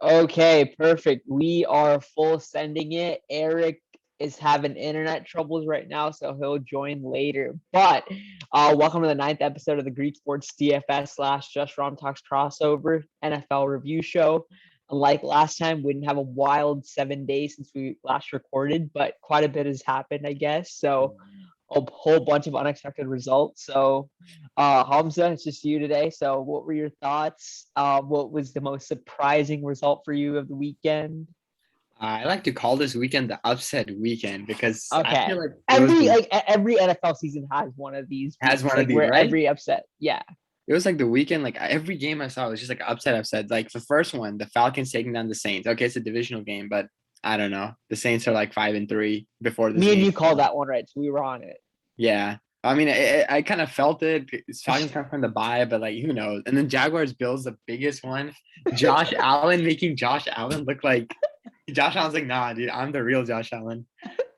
Okay, perfect. We are full sending it. Eric is having internet troubles right now, so he'll join later. But welcome to the ninth episode of the Greek Sports DFS / Just Rom Talks crossover NFL review show. Unlike last time, we didn't have a wild 7 days since we last recorded, but quite a bit has happened, I guess. So a whole bunch of unexpected results. So, Hamza, it's just you today. So, what were your thoughts? What was the most surprising result for you of the weekend? I like to call this weekend the upset weekend because I Okay, feel like every NFL season has one of these has weeks, one of like these, where right? every upset. Yeah, It was like the weekend, like every game I saw was just like upset. Like the first one, the Falcons taking down the Saints. Okay, it's a divisional game, but I don't know. The Saints are like 5-3 before this me and game. you called that one right, so we were on it. Yeah. I mean, I kind of felt it. Falcons come from the bye, but like who knows? And then Jaguars Bills, the biggest one. Josh Allen making Josh Allen look like Josh Allen's like, nah, dude, I'm the real Josh Allen.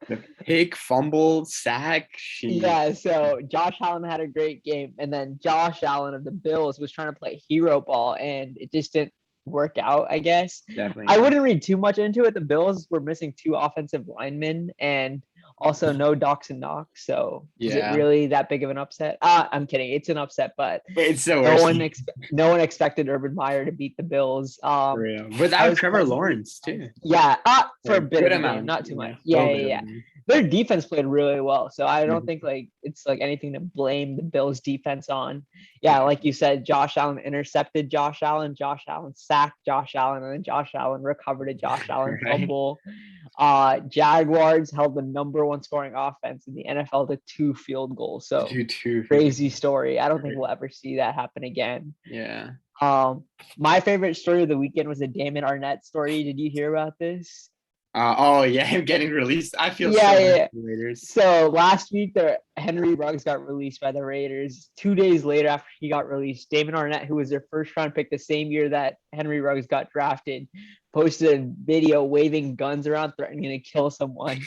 The pick, fumble, sack, she. Yeah, so Josh Allen had a great game, and then Josh Allen of the Bills was trying to play hero ball, and it just didn't work out, I guess. Definitely I not. wouldn't read too much into it. The Bills were missing two offensive linemen and also no Dox and Knox. So is it Yeah. really that big of an upset? I'm kidding. It's an upset, but It's the no worst one game no one expected Urban Meyer to beat the Bills. for real. I Without was Trevor pleasantly Lawrence too. yeah, for a Like bit good of the game, amount. not too much. Yeah. Yeah, Little yeah, bit of yeah. them. Their defense played really well, so I don't Mhm. think like it's like anything to blame the Bills defense on. Yeah, Yeah. like you said, Josh Allen intercepted Josh Allen sacked Josh Allen, and then Josh Allen recovered a Josh Allen Right. fumble. Jaguars held the number one scoring offense in the NFL to 2 field goals. So Two field crazy story. I don't think goals. we'll ever see that happen again. Yeah. My favorite story of the weekend was the Damon Arnett story. Did you hear about this? Oh yeah, him getting released. I feel Yeah, so yeah, bad yeah. for the Raiders. So last week, the Henry Ruggs got released by the Raiders. 2 days later, after he got released, Damon Arnett, who was their first round pick the same year that Henry Ruggs got drafted, posted a video waving guns around, threatening to kill someone.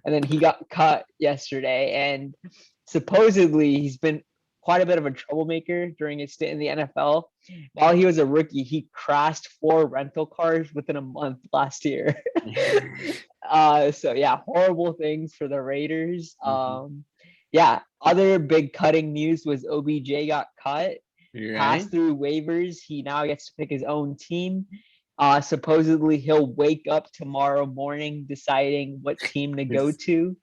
And then he got cut yesterday. And supposedly, he's been quite a bit of a troublemaker during his stint in the NFL. While he was a rookie, he crashed 4 rental cars within a month last year. So yeah, horrible things for the Raiders. Mhm. Yeah, other big cutting news was OBJ got cut, Right. passed through waivers. He now gets to pick his own team. Supposedly he'll wake up tomorrow morning deciding what team to go It's to.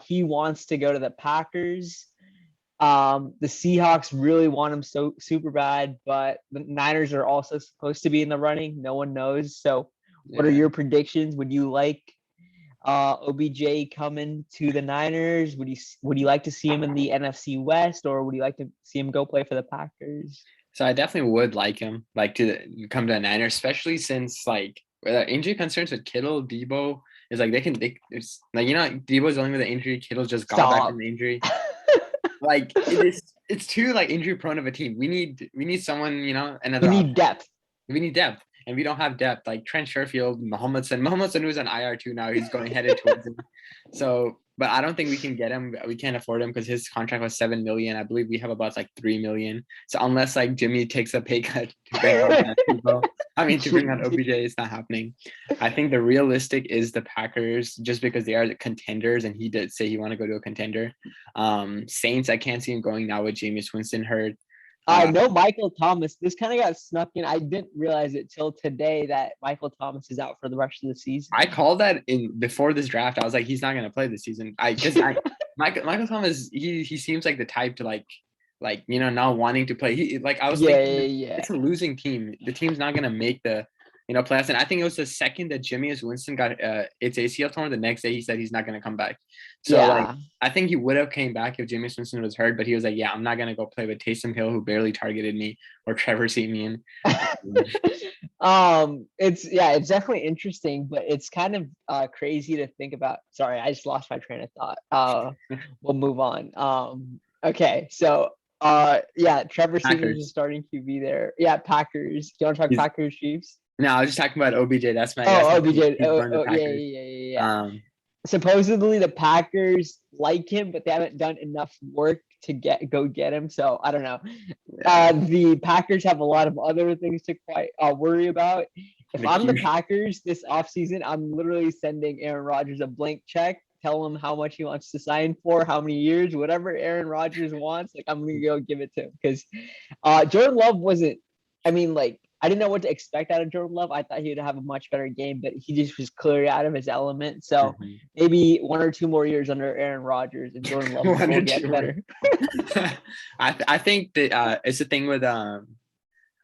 He wants to go to the Packers. The Seahawks really want him so super bad, but the Niners are also supposed to be in the running. No one knows. So what are yeah. your predictions? Would you like OBJ coming to the Niners? Would you like to see him in the NFC West, or would you like to see him go play for the Packers? So I definitely would like him, like to come to a Niner, especially since like injury concerns with Kittle, Debo is like it's like Debo's only with the injury. Kittle just got back from Stop. the injury. Like it's too like injury prone of a team. We need someone, You another need option. depth. We need depth, and we don't have depth. Like Trent Sherfield, Mohamed Sanu is on IR too now. He's going headed towards him. So, but I don't think we can get him. We can't afford him because his contract was 7 million. I believe we have about like 3 million. So unless like Jimmy takes a pay cut to bring on that people, to bring on OBJ, it's not happening. I think the realistic is the Packers, just because they are the contenders, and he did say he want to go to a contender. Saints, I can't see him going now with Jameis Winston hurt. No Michael Thomas. This kind of got snuck in. I didn't realize it till today that Michael Thomas is out for the rest of the season. I called that in before this draft. I was like, he's not going to play this season. Michael Thomas, he seems like the type to not wanting to play. I was Yeah, thinking yeah, yeah. it's a losing team. The team's not going to make the playoffs. And I think it was the second that Jameis Winston got its ACL torn. The next day he said he's not going to come back. So Yeah. I think he would have came back if Jameis Winston was hurt, but he was like, yeah, I'm not going to go play with Taysom Hill, who barely targeted me, or Trevor Siemian. It's definitely interesting, but it's kind of crazy to think about. Sorry, I just lost my train of thought. We'll move on. Okay, so yeah, Trevor Siemian's Packers. just starting QB there. Yeah, Packers. Do you want to talk He's Packers Chiefs? No, I was just talking about OBJ. That's my Oh, pick. OBJ. He's going to the Yeah, Packers. yeah, yeah, yeah. Um, Supposedly the Packers like him, but they haven't done enough work go get him. So I don't know. The Packers have a lot of other things to quite worry about. If I'm the Packers this offseason, I'm literally sending Aaron Rodgers a blank check. Tell him how much he wants to sign for, how many years, whatever Aaron Rodgers wants. Like, I'm gonna go give it to him because Jordan Love wasn't. I mean, like, I didn't know what to expect out of Jordan Love. I thought he would have a much better game, but he just was clearly out of his element. So maybe 1 or 2 more years under Aaron Rodgers and Jordan Love will get better. I think that it's the thing with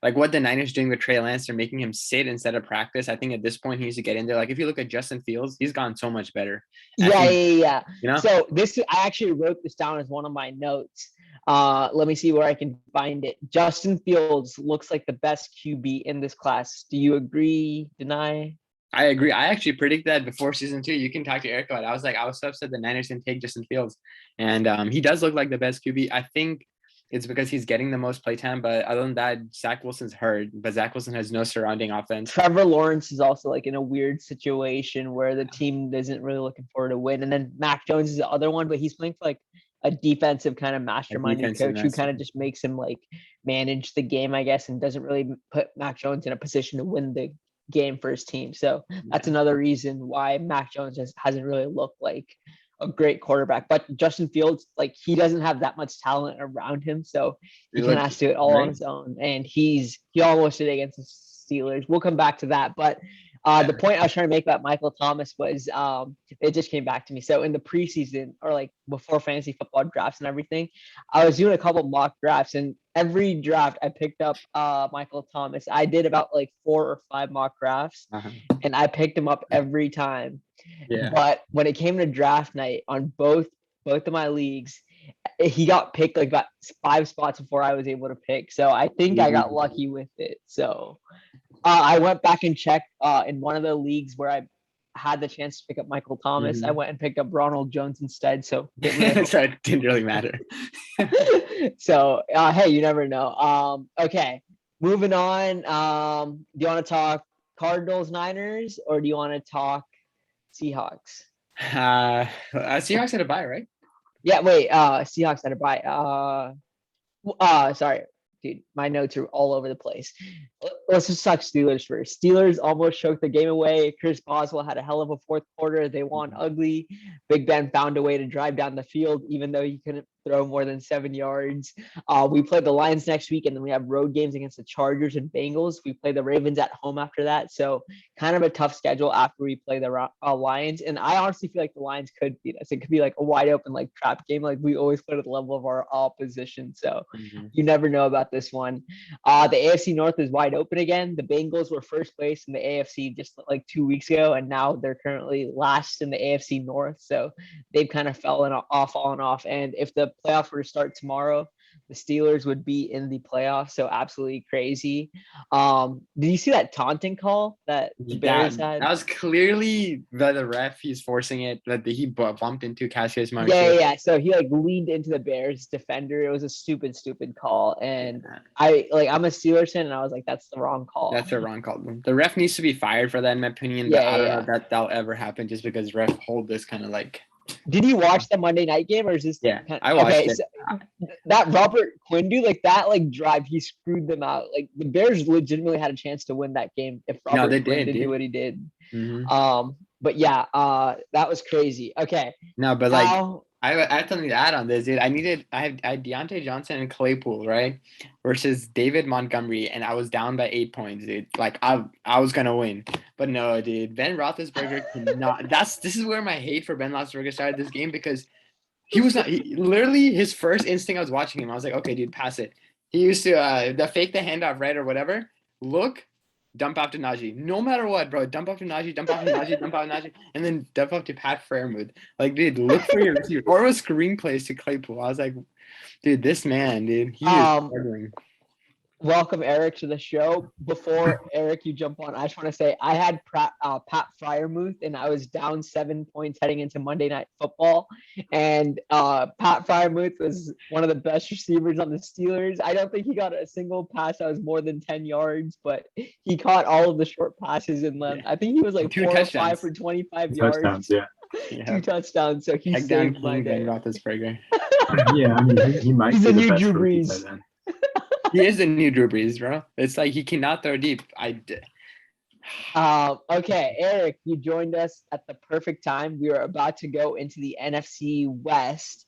like what the Niners doing with Trey Lance. They're making him sit instead of practice. I think at this point he needs to get in there. Like if you look at Justin Fields, he's gotten so much better. Yeah. You know? So I actually wrote this down as one of my notes. Let me see where I can find it. Justin Fields looks like the best QB in this class. Do you agree? Deny? I agree. I actually predicted that before season 2. You can talk to Eric about it. I was so upset the Niners didn't take Justin Fields. And he does look like the best QB. I think it's because he's getting the most playtime. But other than that, Zach Wilson's hurt. But Zach Wilson has no surrounding offense. Trevor Lawrence is also like in a weird situation where the team isn't really looking forward to win. And then Mac Jones is the other one, but he's playing for like a defensive kind of masterminded coach who kind of just makes him like manage the game, I guess, and doesn't really put Mac Jones in a position to win the game for his team. So that's another reason why Mac Jones hasn't really looked like a great quarterback. But Justin Fields, like, he doesn't have that much talent around him, so he kind of has to do it all on his own. And he almost did it against the Steelers. We'll come back to that, but the point I was trying to make about Michael Thomas was it just came back to me. So in the preseason, or like before fantasy football drafts and everything, I was doing a couple mock drafts, and every draft I picked up Michael Thomas. I did about like 4 or 5 mock drafts, and I picked him up every time. Yeah. But when it came to draft night on both of my leagues, he got picked like about 5 spots before I was able to pick. So I think I got lucky with it. So I went back and checked in one of the leagues where I had the chance to pick up Michael Thomas. I went and picked up Ronald Jones instead. So it didn't really matter. So, hey, you never know. Okay, moving on. Do you want to talk Cardinals, Niners, or do you want to talk Seahawks? Seahawks had a bye, right? Yeah, wait. Seahawks had a bye. Sorry. Dude, my notes are all over the place. Let's just talk Steelers first. Steelers almost choked the game away. Chris Boswell had a hell of a fourth quarter. They won ugly. Big Ben found a way to drive down the field, even though he couldn't throw more than 7 yards. We play the Lions next week, and then we have road games against the Chargers and Bengals. We play the Ravens at home after that. So kind of a tough schedule after we play the Lions. And I honestly feel like the Lions could beat us. It could be like a wide open like trap game. Like we always play at the level of our opposition. So you never know about this one. The AFC North is wide open again. The Bengals were first place in the AFC just like 2 weeks ago, and now they're currently last in the AFC North. So they've kind of fallen off. And if the playoffs were to start tomorrow, the Steelers would be in the playoffs. So absolutely crazy. Did you see that taunting call that the Bears had? That was clearly the ref. He's forcing it. That he bumped into Cassius Marshall. Yeah. So he like leaned into the Bears defender. It was a stupid call. And I'm a Steelers fan, and I was like, that's the wrong call. That's the wrong call. The ref needs to be fired for that, in my opinion. But I don't know that that'll ever happen, just because ref hold this kind of like. Did you watch the Monday night game, or is this? Yeah, I watched it. So that Robert Quinn dude, like that, like drive, he screwed them out. Like the Bears legitimately had a chance to win that game if Robert Quinn did do what he did. But yeah, that was crazy. Okay. No, but like I have something to add on this, dude. I had Deontay Johnson and Claypool, right, versus David Montgomery, and I was down by 8 points, dude. Like I was gonna win, but no, dude. Ben Roethlisberger cannot. This is where my hate for Ben Roethlisberger started this game, because he was not. Literally, his first instinct, I was watching him, I was like, okay, dude, pass it. He used to fake the handoff, right, or whatever. Look. Dump off to Najee. No matter what, bro. Dump off to Najee, and then dump off to Pat Freiermuth. Like, dude, look for your receiver. Or a screenplays to Claypool. I was like, dude, this man, dude, he is struggling. Welcome, Eric, to the show. Before, Eric, you jump on, I just want to say I had Pat Freiermuth, and I was down 7 points heading into Monday Night Football. And Pat Freiermuth was one of the best receivers on the Steelers. I don't think he got a single pass that was more than 10 yards, but he caught all of the short passes in length. I think he was like 4 or 5 for 25 yards. Touchdowns, yeah. 2 touchdowns. So he saved my day. Roethlisberger. Yeah, I mean, he might He's be the the new best Drew rookie Brees. tight end. He is the new Drew Brees, bro. It's like he cannot throw deep. Okay, Eric, you joined us at the perfect time. We are about to go into the NFC West.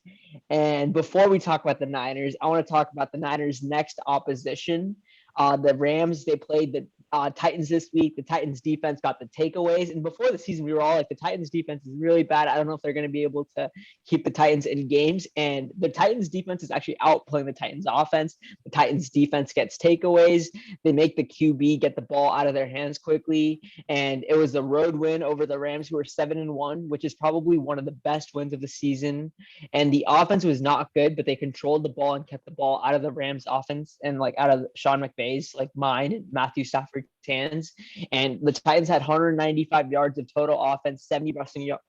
And before we talk about the Niners, I want to talk about the Niners' next opposition. The Rams, they played the Titans this week. The Titans defense got the takeaways. And before the season, we were all like, the Titans defense is really bad. I don't know if they're going to be able to keep the Titans in games. And the Titans defense is actually outplaying the Titans offense. The Titans defense gets takeaways. They make the QB get the ball out of their hands quickly. And it was a road win over the Rams, who were 7-1, which is probably one of the best wins of the season. And the offense was not good, but they controlled the ball and kept the ball out of the Rams offense and like out of Sean McVay's, like mine and Matthew Stafford's hands. And the Titans had 195 yards of total offense, 70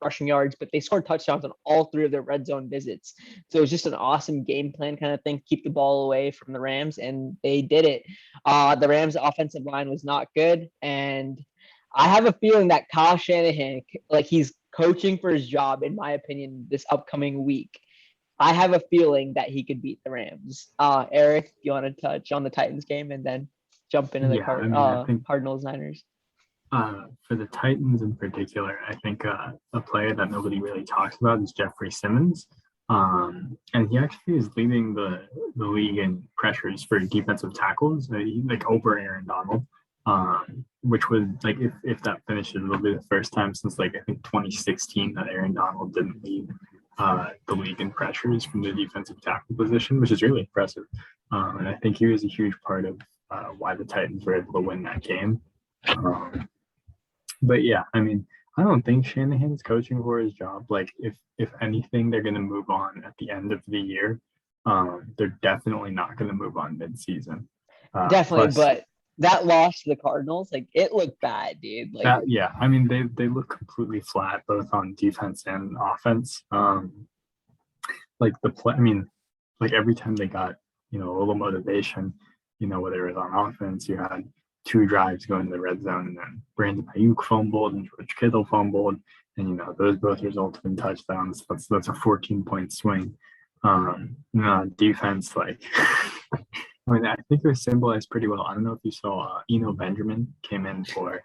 rushing yards, but they scored touchdowns on all 3 of their red zone visits. So it was just an awesome game plan kind of thing, keep the ball away from the Rams, and they did it. The Rams offensive line was not good, and I have a feeling that Kyle Shanahan, like he's coaching for his job, in my opinion, this upcoming week. I have a feeling that he could beat the Rams. Eric, do you want to touch on the Titans game and then jump into the I think Cardinals Niners? For the Titans in particular, I think a player that nobody really talks about is Jeffrey Simmons. And he actually is leading the league in pressures for defensive tackles, like over Aaron Donald. Which would, like, if that finishes, it'll be the first time since like I think 2016 that Aaron Donald didn't lead the league in pressures from the defensive tackle position, which is really impressive. And I think he was a huge part of why the Titans were able to win that game. But yeah, I mean, I don't think Shanahan's coaching for his job. Like, if anything, they're going to move on at the end of the year. They're definitely not going to move on mid-season. Definitely, but that loss to the Cardinals, like it looked bad, dude. Like I mean, they look completely flat both on defense and offense. Like the play, I mean, like every time they got a little motivation, whether it was on offense, you had 2 drives going to the red zone, and then Brandon Ayuk fumbled and George Kittle fumbled, and those both resulted in touchdowns. That's a 14-point swing. Defense, like. I mean, I think it was symbolized pretty well. I don't know if you saw Eno Benjamin came in for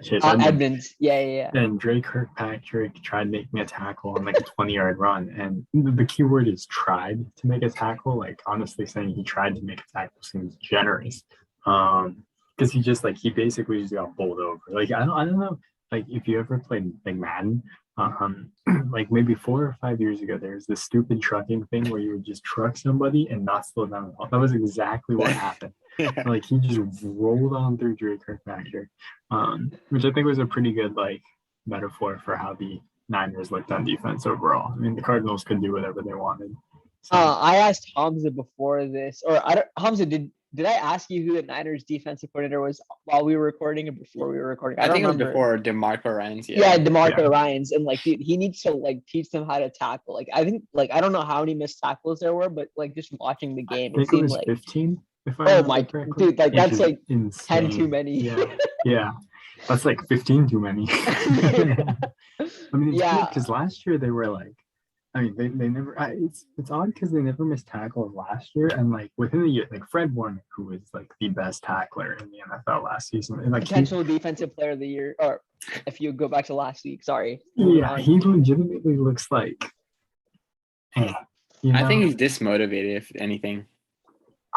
Chase Edmonds. Yeah. And Dre Kirkpatrick tried making a tackle on like a 20-yard run. And the key word is tried to make a tackle. Like, honestly, saying he tried to make a tackle seems generous. Because he basically just got bowled over. Like, I don't know, like, if you ever played like Madden, like maybe 4 or 5 years ago, there's this stupid trucking thing where you would just truck somebody and not slow down at all. That was exactly what happened. Like, he just rolled on through Dre Kirkpatrick, which I think was a pretty good like metaphor for how the Niners looked on defense overall. I mean, the Cardinals could do whatever they wanted. So. I asked Hamza before this, or Hamza, did I ask you who the Niners defensive coordinator was while we were recording or before we were recording? I think it was before DeMarco Ryans. Yeah, DeMarco Ryans, and like dude, he needs to like teach them how to tackle. Like I think, like I don't know how many missed tackles there were, but like just watching the game, it seemed like 15. If I remember correctly. Dude, like that's like insane. 10 too many. Yeah, that's like 15 too many. I mean, it's weird because last year they were like. I mean, they never. It's odd because they never missed tackles last year, and like within the year, like Fred Warner, who was like the best tackler in the NFL last season, and like potential defensive player of the year, or if you go back to last week, sorry. Yeah, he legitimately looks like. I think he's dismotivated, if anything.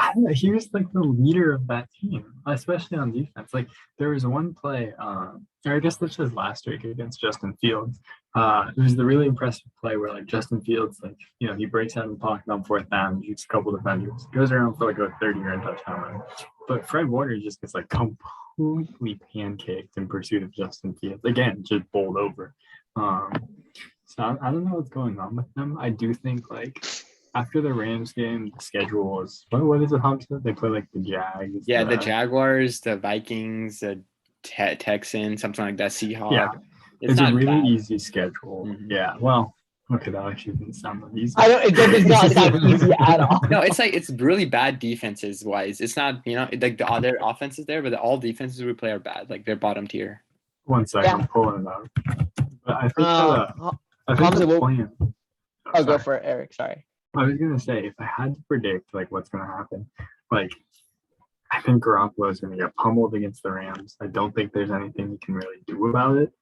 I don't know. He was like the leader of that team, especially on defense. Like there was one play, or I guess this was last week against Justin Fields. It was the really impressive play where like Justin Fields, like he breaks out of the pocket on 4th down, shoots a couple defenders, goes around for like a 30-yard touchdown run. But Fred Warner just gets like completely pancaked in pursuit of Justin Fields. Again, just bowled over. So I don't know what's going on with them. I do think like. After the Rams game, the schedule was what is it, Hamza? They play like the Jags. Yeah, the Jaguars, the Vikings, the Texans, something like that. Seahawks. Yeah, it's a really easy schedule. Mm-hmm. Yeah, well, okay, that actually didn't sound that easy. It does not sound easy at all. No, it's really bad defenses wise. It's not like the other offenses there, but all defenses we play are bad. Like they're bottom tier. One second, I'm pulling it up. But I think Hamza go for it, Eric. Sorry. I was gonna say, if I had to predict like what's gonna happen, like I think Garoppolo is gonna get pummeled against the Rams. I don't think there's anything you can really do about it.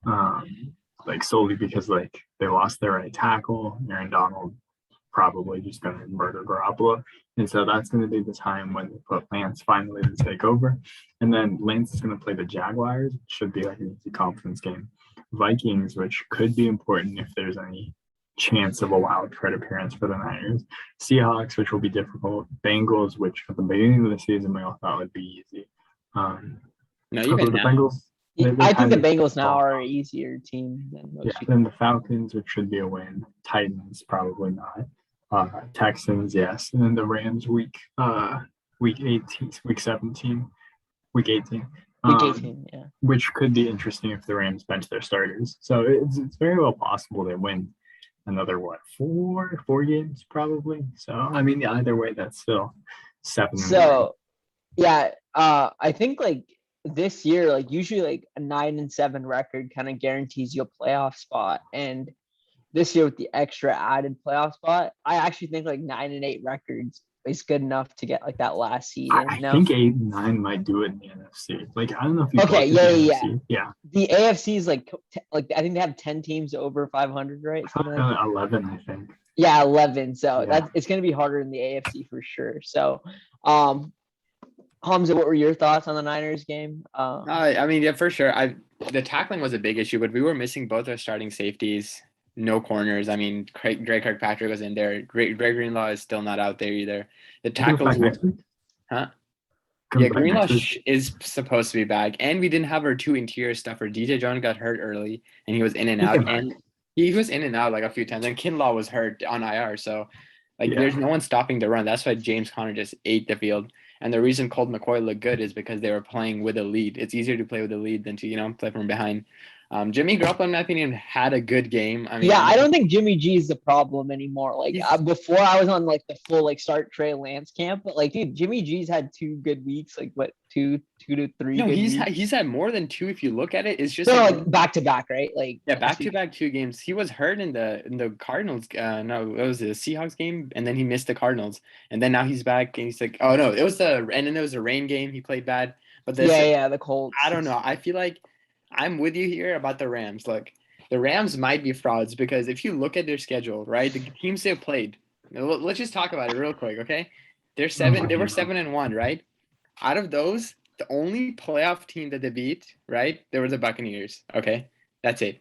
Like solely because like they lost their right tackle. Aaron Donald probably just gonna murder Garoppolo. And so that's gonna be the time when they put Lance finally to take over. And then Lance is gonna play the Jaguars. It should be like an easy confidence game. Vikings, which could be important if there's any chance of a wild card appearance for the Niners. Seahawks, which will be difficult. Bengals, which at the beginning of the season we all thought would be easy. No, even the now. Bengals. I think the Bengals now are an easier team than most people. Then the Falcons, which should be a win. Titans, probably not. Texans, yes. And then the Rams, week 18, week 17, week 18. Week 18, yeah. Which could be interesting if the Rams bench their starters. So it's very well possible they win another, four games probably. So, I mean, either way, that's still 7. So, yeah, I think like this year, like usually like a 9-7 record kind of guarantees you a playoff spot. And this year with the extra added playoff spot, I actually think like 9-8 records is good enough to get like that last seed. I think 8-9 might do it in the NFC. Like, I don't know if you okay, yeah. The AFC is like I think they have 10 teams over 500, right? Like 11, I think. Yeah, 11. So it's going to be harder in the AFC for sure. So, Hamza, what were your thoughts on the Niners game? I mean, yeah, for sure. The tackling was a big issue, but we were missing both our starting safeties. No corners. I mean, Greg Kirkpatrick was in there. Greg Greenlaw is still not out there either. The tackles were, huh? Yeah, Greenlaw is supposed to be back, and we didn't have our 2 interior stuffer. DJ Jones got hurt early, and he was in and out, and he was in and out like a few times. And Kinlaw was hurt on IR, so there's no one stopping the run. That's why James Conner just ate the field. And the reason Colt McCoy looked good is because they were playing with a lead. It's easier to play with a lead than to play from behind. Jimmy Garoppolo, in my opinion, had a good game. I mean, I don't think Jimmy G is the problem anymore. Like before, I was on like the full like start Trey Lance camp, but like dude, Jimmy G's had 2 good weeks. Like what, 2 to 3? No, he's had more than 2 if you look at it. It's just like back to back, right? Like back to back 2 games. He was hurt in the Cardinals. No, it was the Seahawks game, and then he missed the Cardinals, and then now he's back, and he's like, oh no, and then there was a rain game. He played bad, but the Colts. I don't know. I feel like I'm with you here about the Rams. Look, the Rams might be frauds because if you look at their schedule, right, the teams they've played. Let's just talk about it real quick, okay? They were 7-1, right? Out of those, the only playoff team that they beat, right, there was the Buccaneers. Okay, that's it.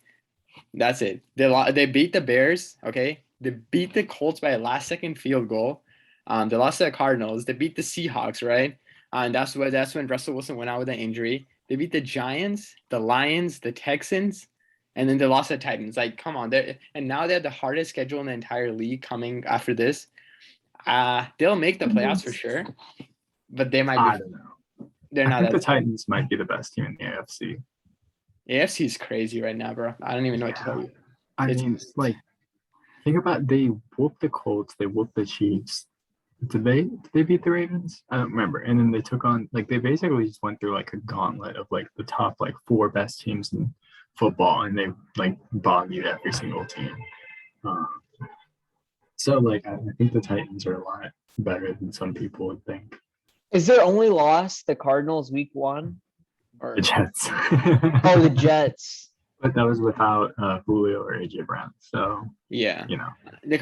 They beat the Bears. Okay, they beat the Colts by a last-second field goal. They lost to the Cardinals. They beat the Seahawks, right? And that's when Russell Wilson went out with an injury. They beat the Giants, the Lions, the Texans, and then they lost to the Titans. Like, come on. And now they have the hardest schedule in the entire league coming after this. They'll make the playoffs for sure, but they might be. I don't know. They're not. I think the Titans might be the best team in the AFC. AFC is crazy right now, bro. I don't even know what to tell you. I mean, like, think about they whooped the Colts, they whooped the Chiefs. Did they beat the Ravens? I don't remember. And then they took on they basically just went through like a gauntlet of like the top 4 best teams in football, and they bombed every single team. So I think the Titans are a lot better than some people would think. Is their only loss the Cardinals week 1? Or the Jets? Oh, the Jets. But that was without Julio or AJ Brown. So yeah, the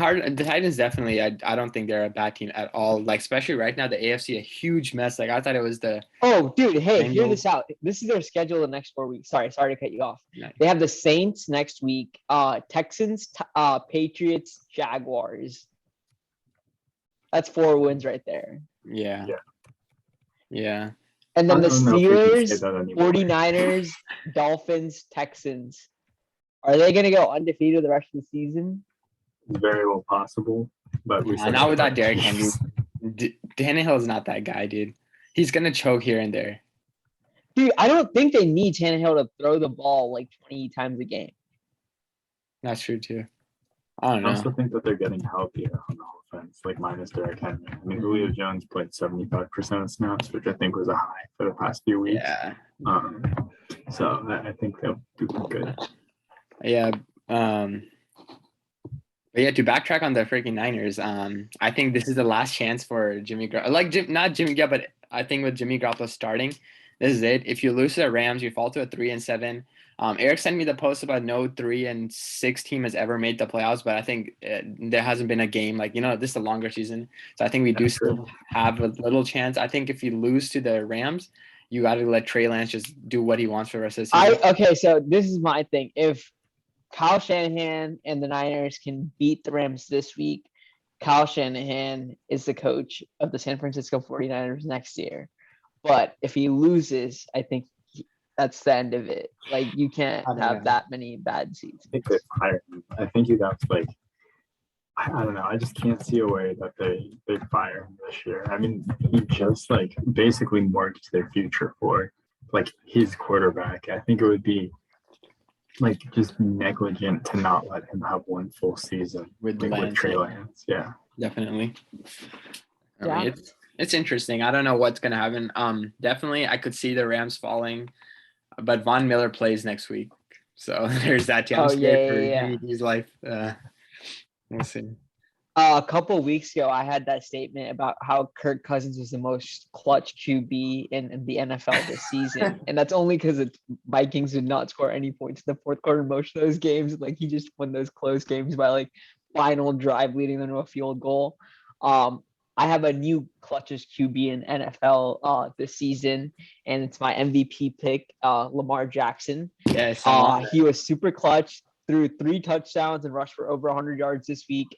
Titans definitely. I don't think they're a bad team at all. Like especially right now, the AFC a huge mess. Like I thought it was the. Oh, dude! Hey, hear this out. This is their schedule the next 4 weeks. Sorry to cut you off. Nice. They have the Saints next week. Texans, Patriots, Jaguars. That's 4 wins right there. Yeah. And then the Steelers, 49ers, Dolphins, Texans. Are they going to go undefeated the rest of the season? Very well possible. But not without Derrick Henry. Tannehill is not that guy, dude. He's going to choke here and there. Dude, I don't think they need Tannehill to throw the ball 20 times a game. That's true, too. I don't know. I also think that they're getting healthier on the offense, minus Derrick Henry. I mean, Julio Jones played 75% of snaps, which I think was a high for the past few weeks. Yeah. So I think they'll do good. Yeah. But yeah, to backtrack on the freaking Niners, I think this is the last chance for Jimmy not Jimmy, yeah, but I think with Jimmy Garoppolo starting, this is it. If you lose to the Rams, you fall to a 3-7. Eric sent me the post about no 3-6 team has ever made the playoffs, but I think there hasn't been a game this is a longer season, so I think we do still have a little chance. I think if you lose to the Rams, you got to let Trey Lance just do what he wants for the rest of the season. Okay, so this is my thing. If Kyle Shanahan and the Niners can beat the Rams this week, Kyle Shanahan is the coach of the San Francisco 49ers next year. But if he loses, I think that's the end of it. Like, you can't have that many bad seasons. I think they fire him. I think that's like, I don't know. I just can't see a way that they fire him this year. I mean, he just like basically mortgaged their future for like his quarterback. I think it would be like just negligent to not let him have one full season with Trey Lance. Yeah, definitely. Yeah. I mean, it's interesting. I don't know what's gonna happen. Definitely, I could see the Rams falling, but Von Miller plays next week, so there's that chance for his life. We'll see. A couple of weeks ago, I had that statement about how Kirk Cousins was the most clutch QB in the NFL this season. And that's only because the Vikings did not score any points in the fourth quarter in most of those games. Like, he just won those close games by like final drive leading them to a field goal. I have a new clutchest QB in NFL this season, and it's my MVP pick, Lamar Jackson. Yes, he was super clutch, threw 3 touchdowns and rushed for over 100 yards this week.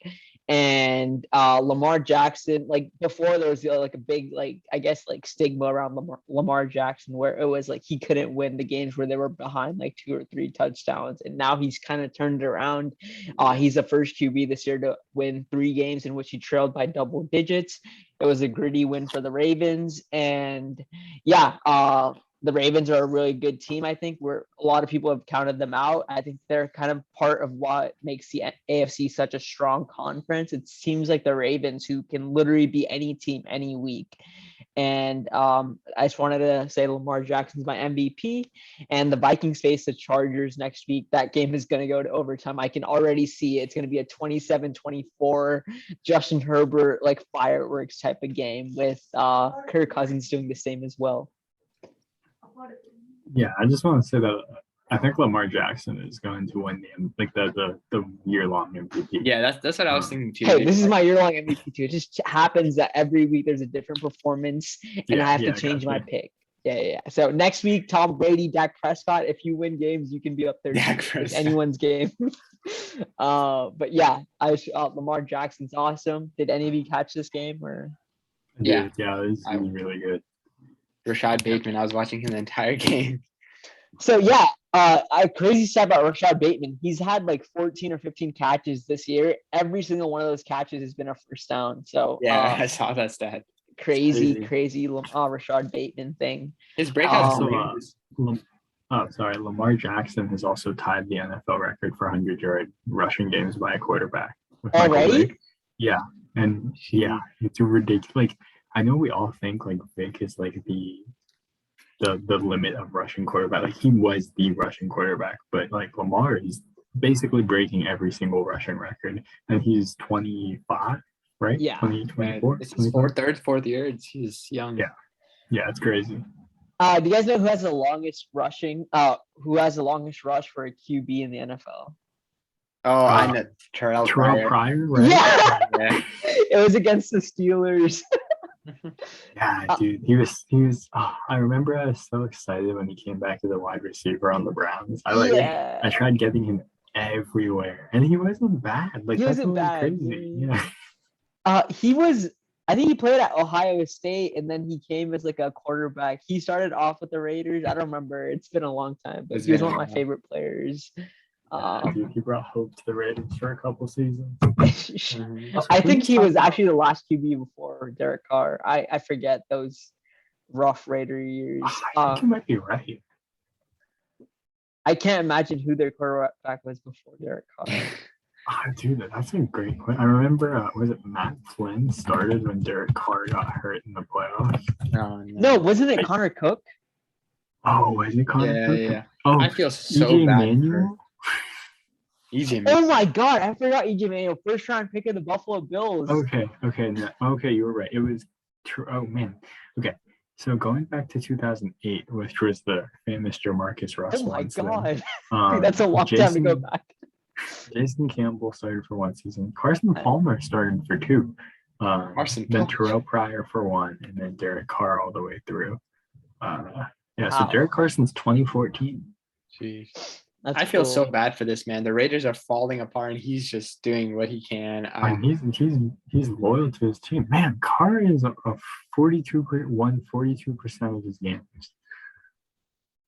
And Lamar Jackson, like before there was like a big, like, I guess like stigma around Lamar Jackson, where it was like he couldn't win the games where they were behind like 2 or 3 touchdowns. And now he's kind of turned it around. He's the first QB this year to win 3 games in which he trailed by double digits. It was a gritty win for the Ravens. And yeah, the Ravens are a really good team, I think, where a lot of people have counted them out. I think they're kind of part of what makes the AFC such a strong conference. It seems like the Ravens, who can literally be any team any week. And I just wanted to say Lamar Jackson's my MVP. And the Vikings face the Chargers next week. That game is going to go to overtime. I can already see it's going to be a 27-24 Justin Herbert, like, fireworks type of game with Kirk Cousins doing the same as well. Yeah, I just want to say that I think Lamar Jackson is going to win the year-long MVP. Yeah, that's what I was thinking too. Hey, this is my year-long MVP too. It just happens that every week there's a different performance, and I have to change my pick. Yeah. So next week, Tom Brady, Dak Prescott. If you win games, you can be up there. It's anyone's game. But yeah, Lamar Jackson's awesome. Did any of you catch this game or? Yeah, it was really good. Rashad Bateman. I was watching him the entire game. So yeah, crazy stuff about Rashad Bateman. He's had like 14 or 15 catches this year. Every single one of those catches has been a first down. So yeah, I saw that stat. Crazy Rashad Bateman thing. His breakout. Lamar Jackson has also tied the NFL record for 100-yard rushing games by a quarterback. Already? Yeah, and yeah, it's ridiculous. Like, I know we all think like Vic is like the limit of rushing quarterback. Like, he was the rushing quarterback, but like Lamar is basically breaking every single rushing record, and he's 25, right? Yeah, 24. It's his fourth year. He's young. Yeah, it's crazy. Do you guys know who has the longest rush for a QB in the NFL? Oh, I know. Terrell Pryor, right? Yeah. It was against the Steelers. Yeah, dude, he was. I remember I was so excited when he came back to the wide receiver on the Browns. I tried getting him everywhere, and he wasn't bad. Like, he wasn't bad. Crazy. Yeah. He was. I think he played at Ohio State, and then he came as like a quarterback. He started off with the Raiders. I don't remember. It's been a long time, but he was one of my favorite players. Dude, he brought hope to the Raiders for a couple seasons. I think he was actually the last QB before Derek Carr. I forget those rough Raider years. I think you might be right. I can't imagine who their quarterback was before Derek Carr. Dude, that's a great question. I remember, was it Matt Flynn started when Derek Carr got hurt in the playoffs? No, wasn't it Connor Cook? Oh, was it Connor Cook? Yeah. Oh, I feel so bad. EJ Oh Manuel. my God, I forgot EJ Manuel, first round pick of the Buffalo Bills. Okay, you were right. It was true. Oh man. Okay, so going back to 2008, which was the famous Jamarcus Oh Russell my incident. God. Dude, that's a long time to go back. Jason Campbell started for one season. Carson Palmer started for two. Carson Then Palmer. Terrell Pryor for one, and then Derek Carr all the way through. So Wow. Derek Carson's 2014. Jeez. That's I feel so cool. bad for this man. The Raiders are falling apart, and he's just doing what he can. He's loyal to his team. Man, Carr is a 42% of his games.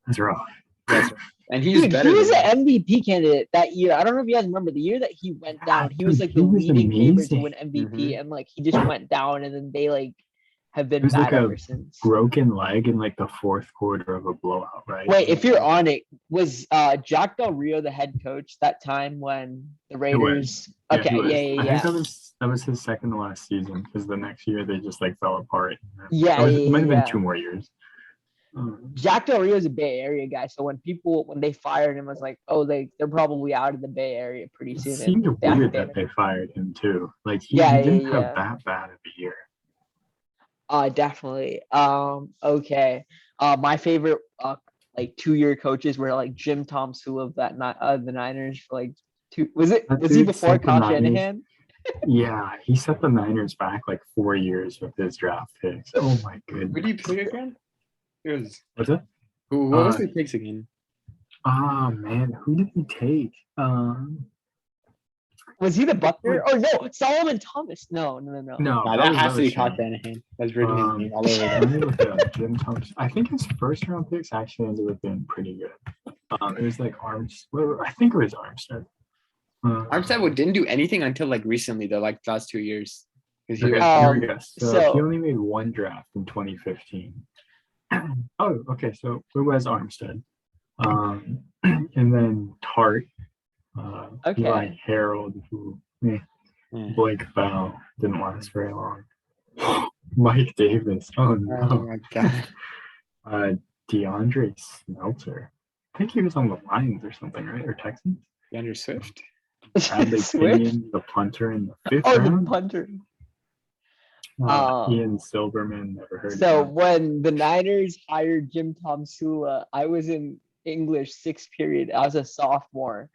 That's rough. And he's Dude, better he was than an MVP candidate that year. I don't know if you guys remember the year that he went down. He was dude, like he the was leading favorite to amazing. win MVP, and like he just went down, and then they like have It been was bad like a ever since. broken leg in like the fourth quarter of a blowout, right? Wait, if you're on it, was Jack Del Rio the head coach that time when the Raiders? Yeah, Okay, he was. yeah. I think that was his second to last season because the next year they just like fell apart. Yeah, It might have been yeah. 2 more years. Jack Del Rio is a Bay Area guy, so when they fired him, I was like, oh, they're probably out of the Bay Area pretty It soon. seemed and weird that they fired him too. Like he Yeah, didn't yeah. have that bad of a year. Definitely. Okay. My favorite like 2-year coaches were like Jim Tom Sula of the Niners for like two. Was he dude before set the Kyle Niners- Shanahan? Yeah, he set the Niners back like 4 years with his draft picks. Oh my Who goodness. do you pick again? What's it? What was the picks again? Man, who did he take? Was he the Buckner? Oh no, Solomon Thomas. No. No, That has to be Kyle Kyle Shanahan. That's written his name all over Let me that. look at Jim Thompson. I think his first round picks actually ended up being pretty good. It was like I think it was Armstead. Armstead didn't do anything until like recently, though, like the last 2 years. Because he Okay, was here we go. So he so- only made one draft in 2015. Oh, okay. So it was Armstead. And then Tart. Okay. Eli Harold, who Blake Bell didn't last very long. Mike Davis. Oh Oh no. my god. DeAndre Smelter. I think he was on the Lions or something, right? Or Texans? DeAndre Swift. Bradley Swift? Pinion, the punter in the 5th Oh, the round. punter. Ian Silverman, never heard So of him. when the Niners hired Jim Tom Sula, I was in English 6th period. I was a sophomore,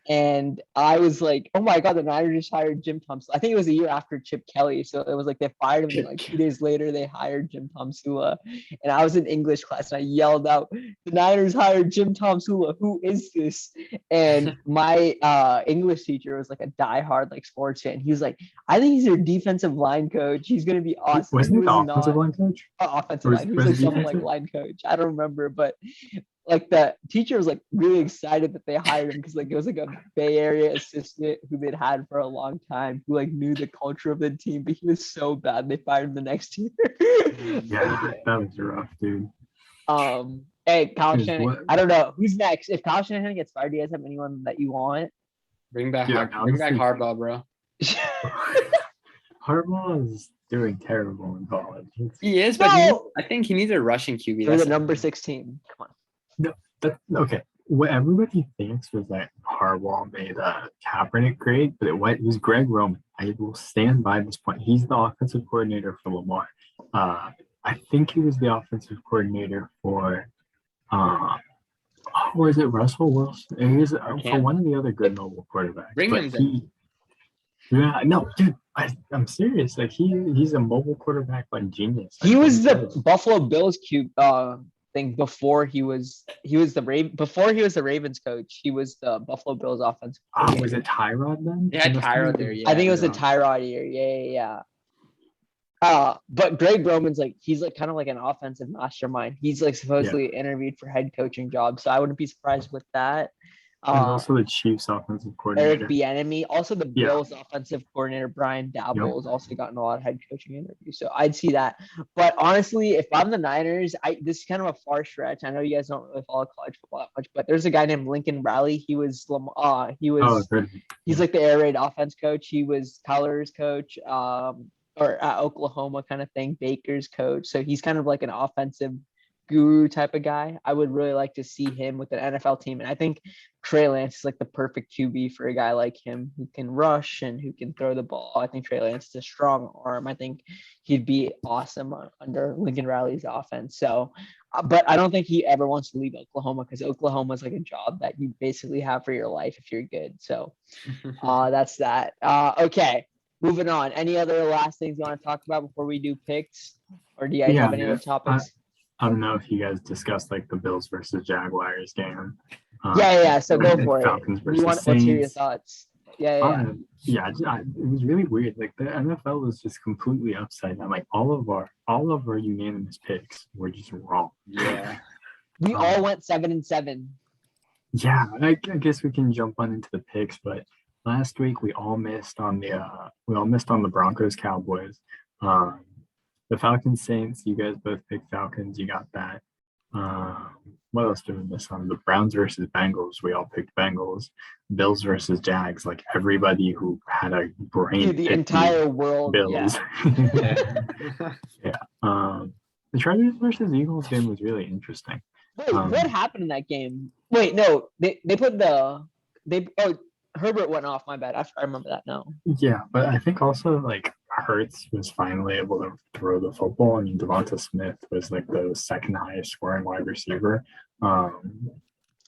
and I was like, "Oh my God, the Niners just hired Jim Tom Sula." I think it was a year after Chip Kelly, so it was like they fired him, and like 2 days later they hired Jim Tom Sula, and I was in English class, and I yelled out, "The Niners hired Jim Tom Sula. Who is this?" And my English teacher was like a diehard like sports fan. He was like, "I think he's your defensive line coach. He's gonna be awesome." Wasn't He it the was offensive not line coach? offensive Was- line. He was was like it some like defensive? line coach. I don't remember, but like the teacher was like really excited that they hired him because like it was like a Bay Area assistant who they'd had for a long time who like knew the culture of the team, but he was so bad they fired him the next year. Yeah, that was rough, dude. Hey, Kyle Is Shanahan. what- I don't know who's next. If Kyle Shanahan gets fired, do you guys have anyone that you want? Bring back Yeah, honestly- Harbaugh, bro. Harbaugh is doing terrible in college. He is, but I think he needs a rushing QB. They're the That's number 16. Come on. Okay. What everybody thinks was that Harbaugh made Kaepernick great, but it was Greg Roman. I will stand by this point. He's the offensive coordinator for Lamar. I think he was the offensive coordinator for was it Russell Wilson? He was for one of the other good mobile quarterbacks. Bring but him then. Yeah, no, dude, I'm serious. Like he's a mobile quarterback like genius. He Like, was the he is. Buffalo Bills thing before he was the Ravens coach. He was the Buffalo Bills offensive coordinator. Was it Tyrod then? They had Tyrod there, yeah. I think it was the Tyrod year. Yeah. But Greg Roman's like he's like kind of like an offensive mastermind. He's like supposedly interviewed for head coaching jobs, so I wouldn't be surprised with that. He's also the Chiefs offensive coordinator. Eric Bieniemy, also the Yeah. Bills offensive coordinator Brian Daboll has also gotten a lot of head coaching interviews, so I'd see that. But honestly, if I'm the Niners, this is kind of a far stretch. I know you guys don't really follow college football that much, but there's a guy named Lincoln Riley. He's like the air raid offense coach. He was Tyler's coach, or at Oklahoma kind of thing, Baker's coach. So he's kind of like an offensive guru type of guy. I would really like to see him with an NFL team. And I think Trey Lance is like the perfect QB for a guy like him who can rush and who can throw the ball. I think Trey Lance is a strong arm. I think he'd be awesome under Lincoln Riley's offense. So, but I don't think he ever wants to leave Oklahoma because Oklahoma is like a job that you basically have for your life if you're good. So that's that. Okay, moving on. Any other last things you want to talk about before we do picks? Or do you guys have any other topics? I don't know if you guys discussed like the Bills versus Jaguars game. Yeah. So go for Falcons it. versus Let's hear your Saints. thoughts. Yeah. It was really weird. Like the NFL was just completely upside down. Like all of our unanimous picks were just wrong. Yeah. We all went 7-7. Yeah, I guess we can jump on into the picks, but last week we all missed on the Broncos Cowboys. The Falcons Saints, you guys both picked Falcons, you got that. What else did we miss on? The Browns versus Bengals, we all picked Bengals. Bills versus Jags, like everybody who had a brain. The entire world. Bills. Yeah. The Chargers versus Eagles game was really interesting. Wait, what happened in that game? Wait, no, they Herbert went off. My bad. I remember that now. Yeah, but I think also like Hurts was finally able to throw the football. I mean, Devonta Smith was like the second highest scoring wide receiver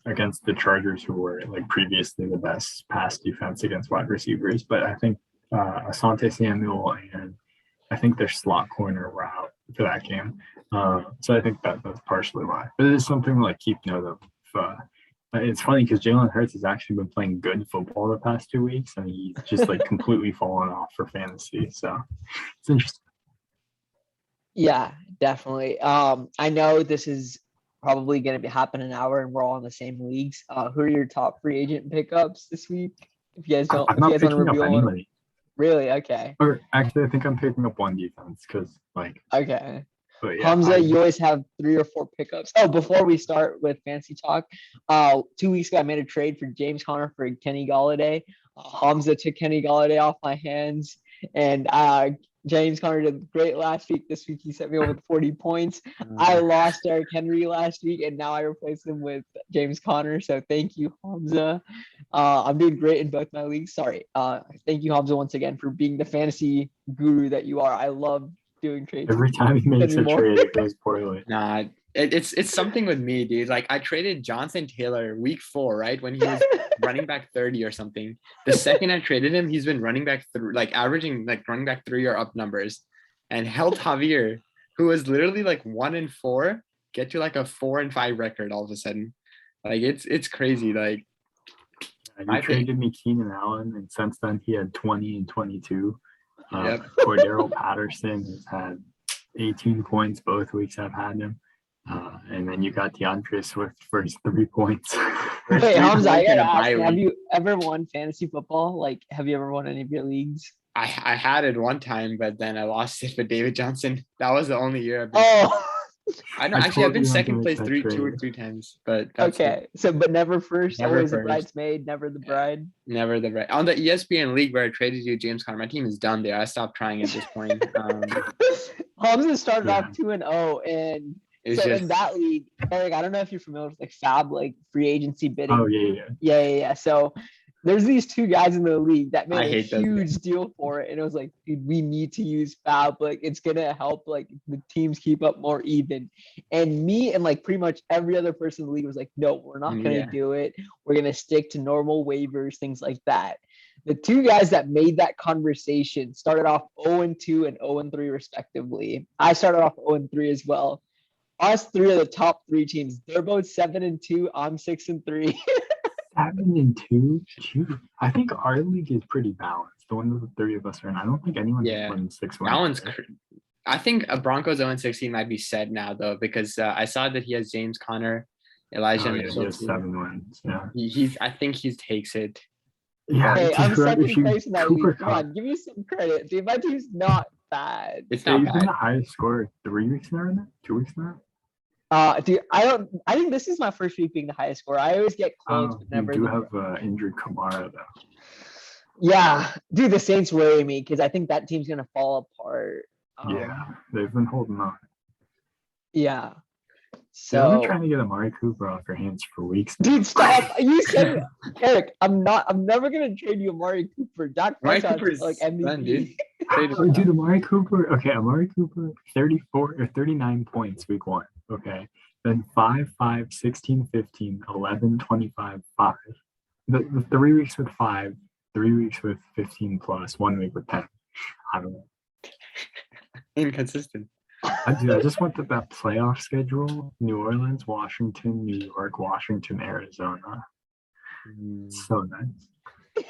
against the Chargers, who were like previously the best pass defense against wide receivers. But I think Asante Samuel and I think their slot corner were out for that game. So I think that's partially why. But it is something to like keep note of. It's funny because Jalen Hurts has actually been playing good football the past 2 weeks, and he's just like completely fallen off for fantasy. So it's interesting. Yeah, definitely. I know this is probably going to happen an hour, and we're all in the same leagues. Who are your top free agent pickups this week? If you guys don't, I'm not picking up anybody. Really? Okay. Or actually, I think I'm picking up one defense because like. Okay. But yeah, Hamza, you always have 3 or 4 pickups. Oh, before we start with fancy talk, 2 weeks ago I made a trade for James Conner for Kenny Golladay. Hamza took Kenny Golladay off my hands, and James Conner did great last week. This week he set me over with 40 points. I lost Derrick Henry last week, and now I replaced him with James Conner. So thank you, Hamza. I'm doing great in both my leagues. Sorry. Thank you, Hamza, once again for being the fantasy guru that you are. I love doing trades. Every time he makes a trade, it goes poorly. Nah, it's something with me, dude. Like I traded Jonathan Taylor week 4, right? When he was running back 30 or something. The second I traded him, he's been running back averaging like running back 3 or up numbers, and held Javier, who was literally like 1-4, get to like a 4-5 record all of a sudden. Like it's crazy. Like you traded me Keenan Allen, and since then he had 20 and 22. Yep. Cordero Patterson has had 18 points both weeks I've had him. And then you got DeAndre Swift for his 3 points. Wait, Hamza, I gotta ask, have you ever won fantasy football? Like, have you ever won any of your leagues? I had it one time, but then I lost it for David Johnson. That was the only year I've been. I know. Actually, I've been second place 2 or 3 times, but that's okay. it. So, but never first. Never always first. a bridesmaid, never the bride. Never the bride. On the ESPN league where I traded you, James Conner, my team is done there. I stopped trying at this point. Hamza started off 2-0, and so just, in that league, Eric, I don't know if you're familiar with like Fab, like free agency bidding. Oh yeah. So there's these 2 guys in the league that made a huge deal for it, and it was like, dude, we need to use Fab. Like, it's gonna help like the teams keep up more even. And me and like pretty much every other person in the league was like, no, we're not gonna do it. We're gonna stick to normal waivers, things like that. The 2 guys that made that conversation started off 0-2 and 0-3 respectively. I started off 0-3 as well. Us 3 are the top 3 teams. They're both 7-2. I'm 6-3. 7-2. I think our league is pretty balanced. The one that the 3 of us are in. I don't think anyone has won 6 That one's. I think a Broncos 0-16 might be said now though, because I saw that he has James Conner, Elijah. He has 7 wins. Yeah. I think he takes it. Yeah. Hey, I'm second place in that league. Come on, give me some credit, dude. My team's not bad. It's not bad. You've been the highest scorer 3 weeks now, isn't it? 2 weeks now. Dude, I think this is my first week being the highest scorer. I always get close, but never. You do have injured Kamara though. Yeah, dude, the Saints worry me because I think that team's gonna fall apart. Yeah, they've been holding on. Yeah. Dude, I've been So, trying to get Amari Cooper off your hands for weeks. dude, stop. You said, Eric, I'm never going to trade you Amari Cooper. Dak Amari Prescott's Cooper's like done, dude. MVP. Trade him Oh, now. dude, Amari Cooper. Okay, Amari Cooper, 34 or 39 points week 1. Okay. Then 5, 5, 16, 15, 11, 25, 5. The 3 weeks with 5, 3 weeks with 15 plus, 1 week with 10. I don't know. Inconsistent. I just want that playoff schedule. New Orleans, Washington, New York, Washington, Arizona. So nice.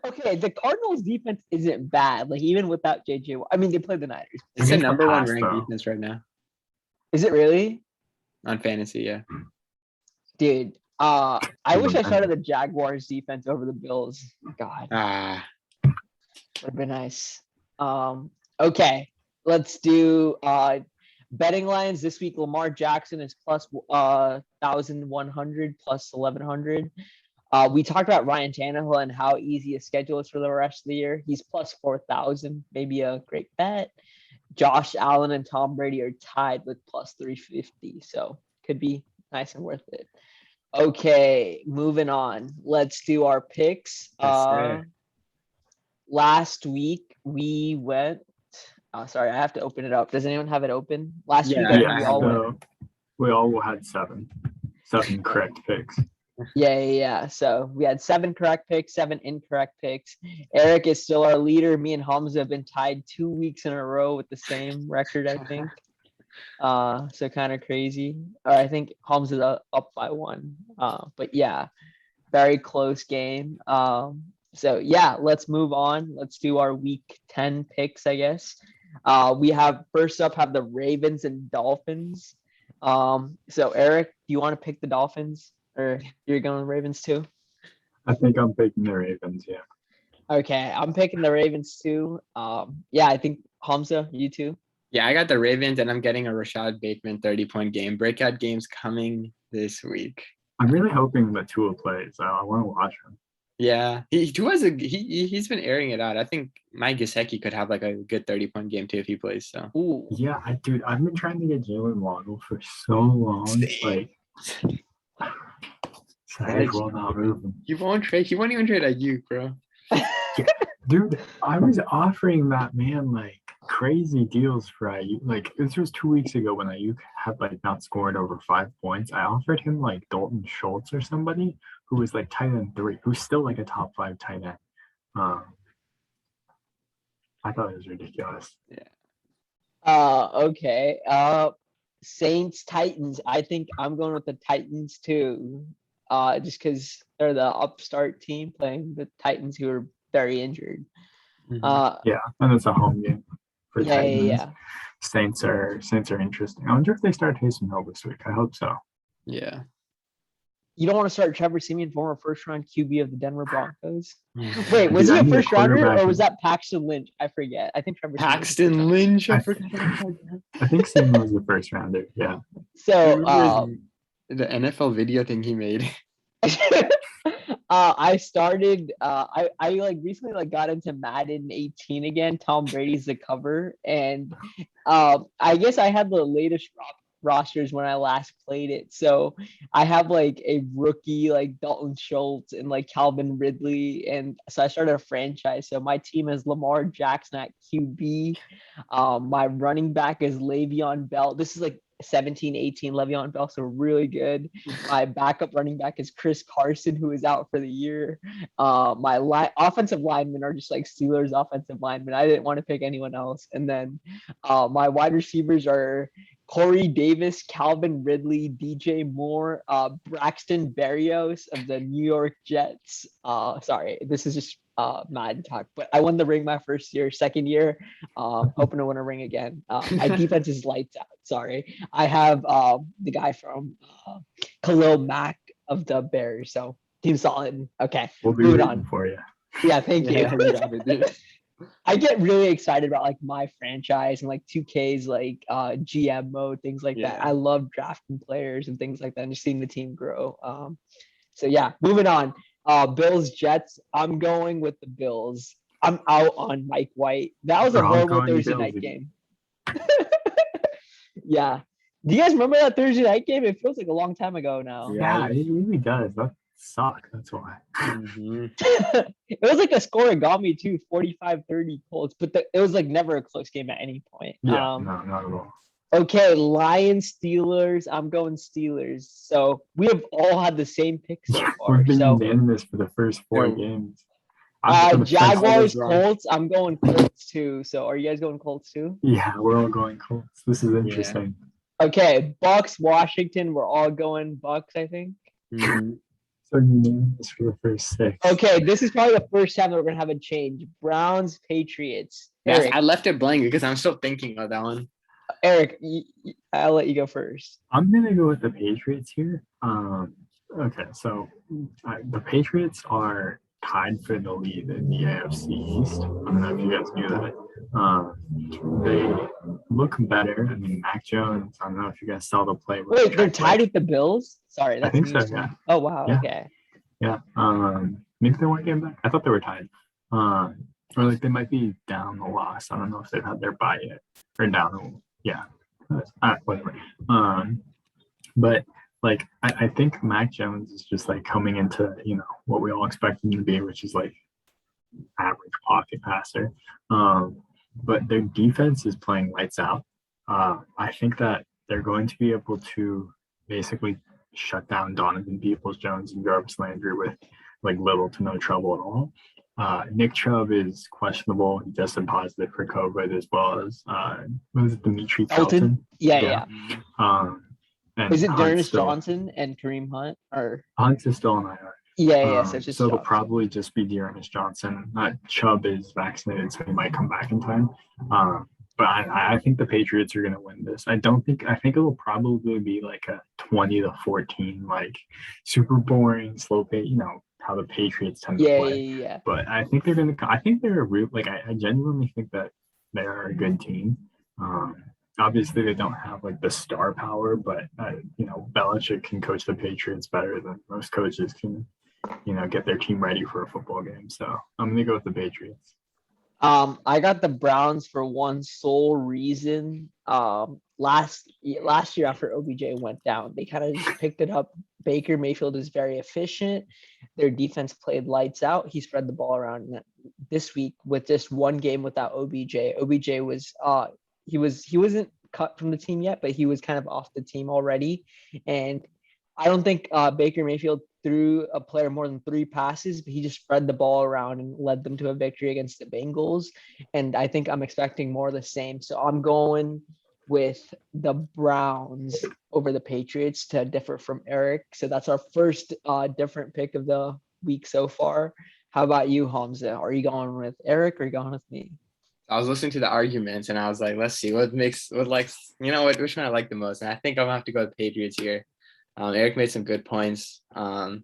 Okay, the Cardinals defense isn't bad. Like even without JJ, I mean they played the Niners. It's the Against the number one pass, ranked though. defense right now Is it really, on fantasy. Yeah. dude? I wish I Even started the Jaguars defense over the Bills. God, would have been nice. Okay, let's do betting lines this week. Lamar Jackson is plus 1,100 plus 1,100. We talked about Ryan Tannehill and how easy his schedule is for the rest of the year. He's plus 4,000, maybe a great bet. Josh Allen and Tom Brady are tied with plus 350, so could be nice and worth it. Okay, moving on. Let's do our picks. Yes, sir. Last week we went. Sorry, I have to open it up. Does anyone have it open? Last week, Yeah, I think I we have all it. went. We all had 7 correct picks. Yeah. So we had 7 correct picks, 7 incorrect picks. Eric is still our leader. Me and Hamza have been tied 2 weeks in a row with the same record, I think. So kind of crazy. Or I think Hamza's up by 1. But yeah, very close game. So yeah, let's move on. Let's do our week 10 picks, I guess. We have first up have the Ravens and Dolphins. So Eric, do you want to pick the Dolphins or you're going with Ravens too? I think I'm picking the Ravens, yeah. Okay, I'm picking the Ravens too. Yeah, I think Hamza, you too. Yeah, I got the Ravens, and I'm getting a Rashad Bateman 30-point game. Breakout games coming this week. I'm really hoping that Tua plays. I want to watch him. Yeah, he's been airing it out. I think Mike Gesicki could have like a good 30-point game too if he plays. So Ooh. Yeah, dude, I've been trying to get Jalen Waddle for so long. Same. Like, Savage will not move him. He won't even trade Ayuk, bro. Dude, I was offering that man like crazy deals for Ayuk. Like this was 2 weeks ago when Ayuk had like not scored over 5 points. I offered him like Dalton Schultz or somebody who was like tight end 3, who's still like a top 5 tight end. I thought it was ridiculous. Okay. Saints, Titans. I think I'm going with the Titans too. Just because they're the upstart team playing the Titans who are very injured. Yeah, and it's a home game for Titans. Yeah. Saints are interesting. I wonder if they start Taysom Hill this week. I hope so. Yeah. You don't want to start Trevor Siemian, former first-round QB of the Denver Broncos. Yeah. Wait, was he I a need a first-rounder quarterback. or was that Paxton Lynch? I forget. I think Trevor. Paxton Lynch. I I- forgot about that. I think Siemian was the first rounder. Yeah. So, Remember the NFL video thing he made. I started. I like recently like got into Madden 18 again. Tom Brady's the cover, and I guess I had the latest rosters when I last played it. So I have like a rookie like Dalton Schultz and like Calvin Ridley, and so I started a franchise. So my team is Lamar Jackson at QB. My running back is Le'Veon Bell. This is like 17-18 Le'Veon Bell, so really good. My backup running back is Chris Carson, who is out for the year. My offensive linemen are just like Steelers offensive linemen. I didn't want to pick anyone else. And then my wide receivers are Corey Davis, Calvin Ridley, DJ Moore, Braxton Berrios of the New York Jets. Sorry, this is just Madden talk, but I won the ring my first year. Second year, hoping to win a ring again. My defense is lights out. Sorry, I have the guy from Khalil Mack of the Bears. So team solid. Okay, We'll be moving rooting on. for you. Yeah, thank you. Yeah, we got it, dude. I get really excited about like my franchise and like 2K's like GM mode, things like that. Yeah. I love drafting players and things like that and just seeing the team grow. So yeah, moving on. Bills Jets. I'm going with the Bills. I'm out on Mike White. That was a Bro, I'm horrible going Thursday Bills night again. game. Yeah. Do you guys remember that Thursday night game? It feels like a long time ago now. Yeah, it really does. That sucks. That's why. Mhm. It was like a score it got me too, 45-30 Colts, but it was like never a close game at any point. Yeah, no, not at all. Okay, Lions, Steelers. I'm going Steelers. So we have all had the same pick so far. We've been So unanimous for the first 4 Yeah. games. I'm for the Jaguars, wrong. Colts. I'm going Colts too. So are you guys going Colts too? Yeah, we're all going Colts. This is interesting. Okay, Bucks, Washington. We're all going Bucks, I think. Mhm. So unanimous for the first 6. Okay, this is probably the first time that we're gonna have a change. Browns, Patriots. Yes, Eric, I left it blank because I'm still thinking about that one. Eric, I'll let you go first. I'm gonna go with the Patriots here. Okay, so the Patriots are tied for the lead in the AFC East. I don't know if you guys knew that. They look better. I mean, Mac Jones. I don't know if you guys saw the play. Wait, they're tied with the Bills? Sorry, that's think so, news to me. yeah. Oh wow, Yeah. okay. Yeah. Maybe they weren't getting back. I thought they were tied. Or like they might be down the loss. I don't know if they've had their bye yet. Or down. Yeah. Whatever. But like I think Mac Jones is just like coming into, what we all expect him to be, which is like average pocket passer. But their defense is playing lights out. I think that they're going to be able to basically shut down Donovan Peoples-Jones and Jarvis Landry with like little to no trouble at all. Nick Chubb is questionable. He tested positive for COVID, as well as what is it, Dimitri Felton? Yeah. And Is it Hunt's Dearness still- Johnson and Kareem Hunt? Or Hunt's is still on IR. yeah. So it's just So it'll Johnson. probably just be Dearness Johnson. Chubb is vaccinated, so he might come back in time. But I think the Patriots are going to win this. I think it'll probably be like a 20-14, like super boring, slow pace. You know how the Patriots tend to play. Yeah. But I think they're going to. I think they're a real. Like I genuinely think that they are a good team. Obviously, they don't have like the star power, but Belichick can coach the Patriots better than most coaches can. Get their team ready for a football game. So I'm going to go with the Patriots. I got the Browns for one sole reason. Last year after OBJ went down, they kind of just picked it up. Baker Mayfield is very efficient. Their defense played lights out. He spread the ball around. And this week with just one game without OBJ, OBJ was he wasn't cut from the team yet, but he was kind of off the team already. And I don't think Baker Mayfield threw a player more than 3 passes, but he just spread the ball around and led them to a victory against the Bengals. And I think I'm expecting more of the same. So I'm going with the Browns over the Patriots to differ from Eric. So that's our first different pick of the week so far. How about you, Hamza? Are you going with Eric or are you going with me? I was listening to the arguments and I was like, let's see which one I like the most. And I think I'm gonna have to go with Patriots here. Eric made some good points. I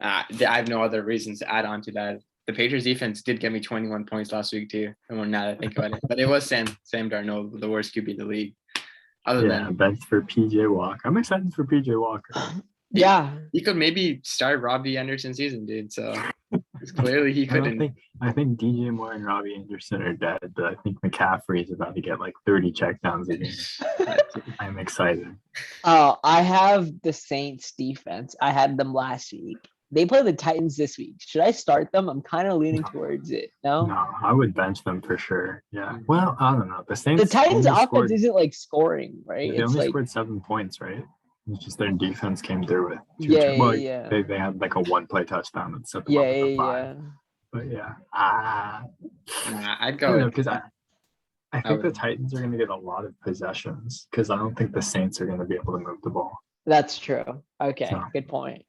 have no other reasons to add on to that. The Patriots defense did get me 21 points last week too. Now that I think about it, but it was Sam Darnold, the worst QB in the league. That's for PJ Walker. I'm excited for PJ Walker. Yeah, he could maybe start Robbie Anderson season, dude. So clearly he couldn't. I think DJ Moore and Robbie Anderson are dead, but I think McCaffrey is about to get like 30 checkdowns a game. I'm excited. I have the Saints defense. I had them last week. They play the Titans this week. Should I start them? I'm kind of leaning towards it. No, I would bench them for sure. Yeah. Well, I don't know. The Saints. The Titans' offense isn't like scoring, right? They only scored 7 points, right? It's just their defense came through with 2 Yeah. They had like a 1-play touchdown that set them up with a 5. But yeah. I'd go because I think the Titans are going to get a lot of possessions because I don't think the Saints are going to be able to move the ball. That's true. Okay, good point.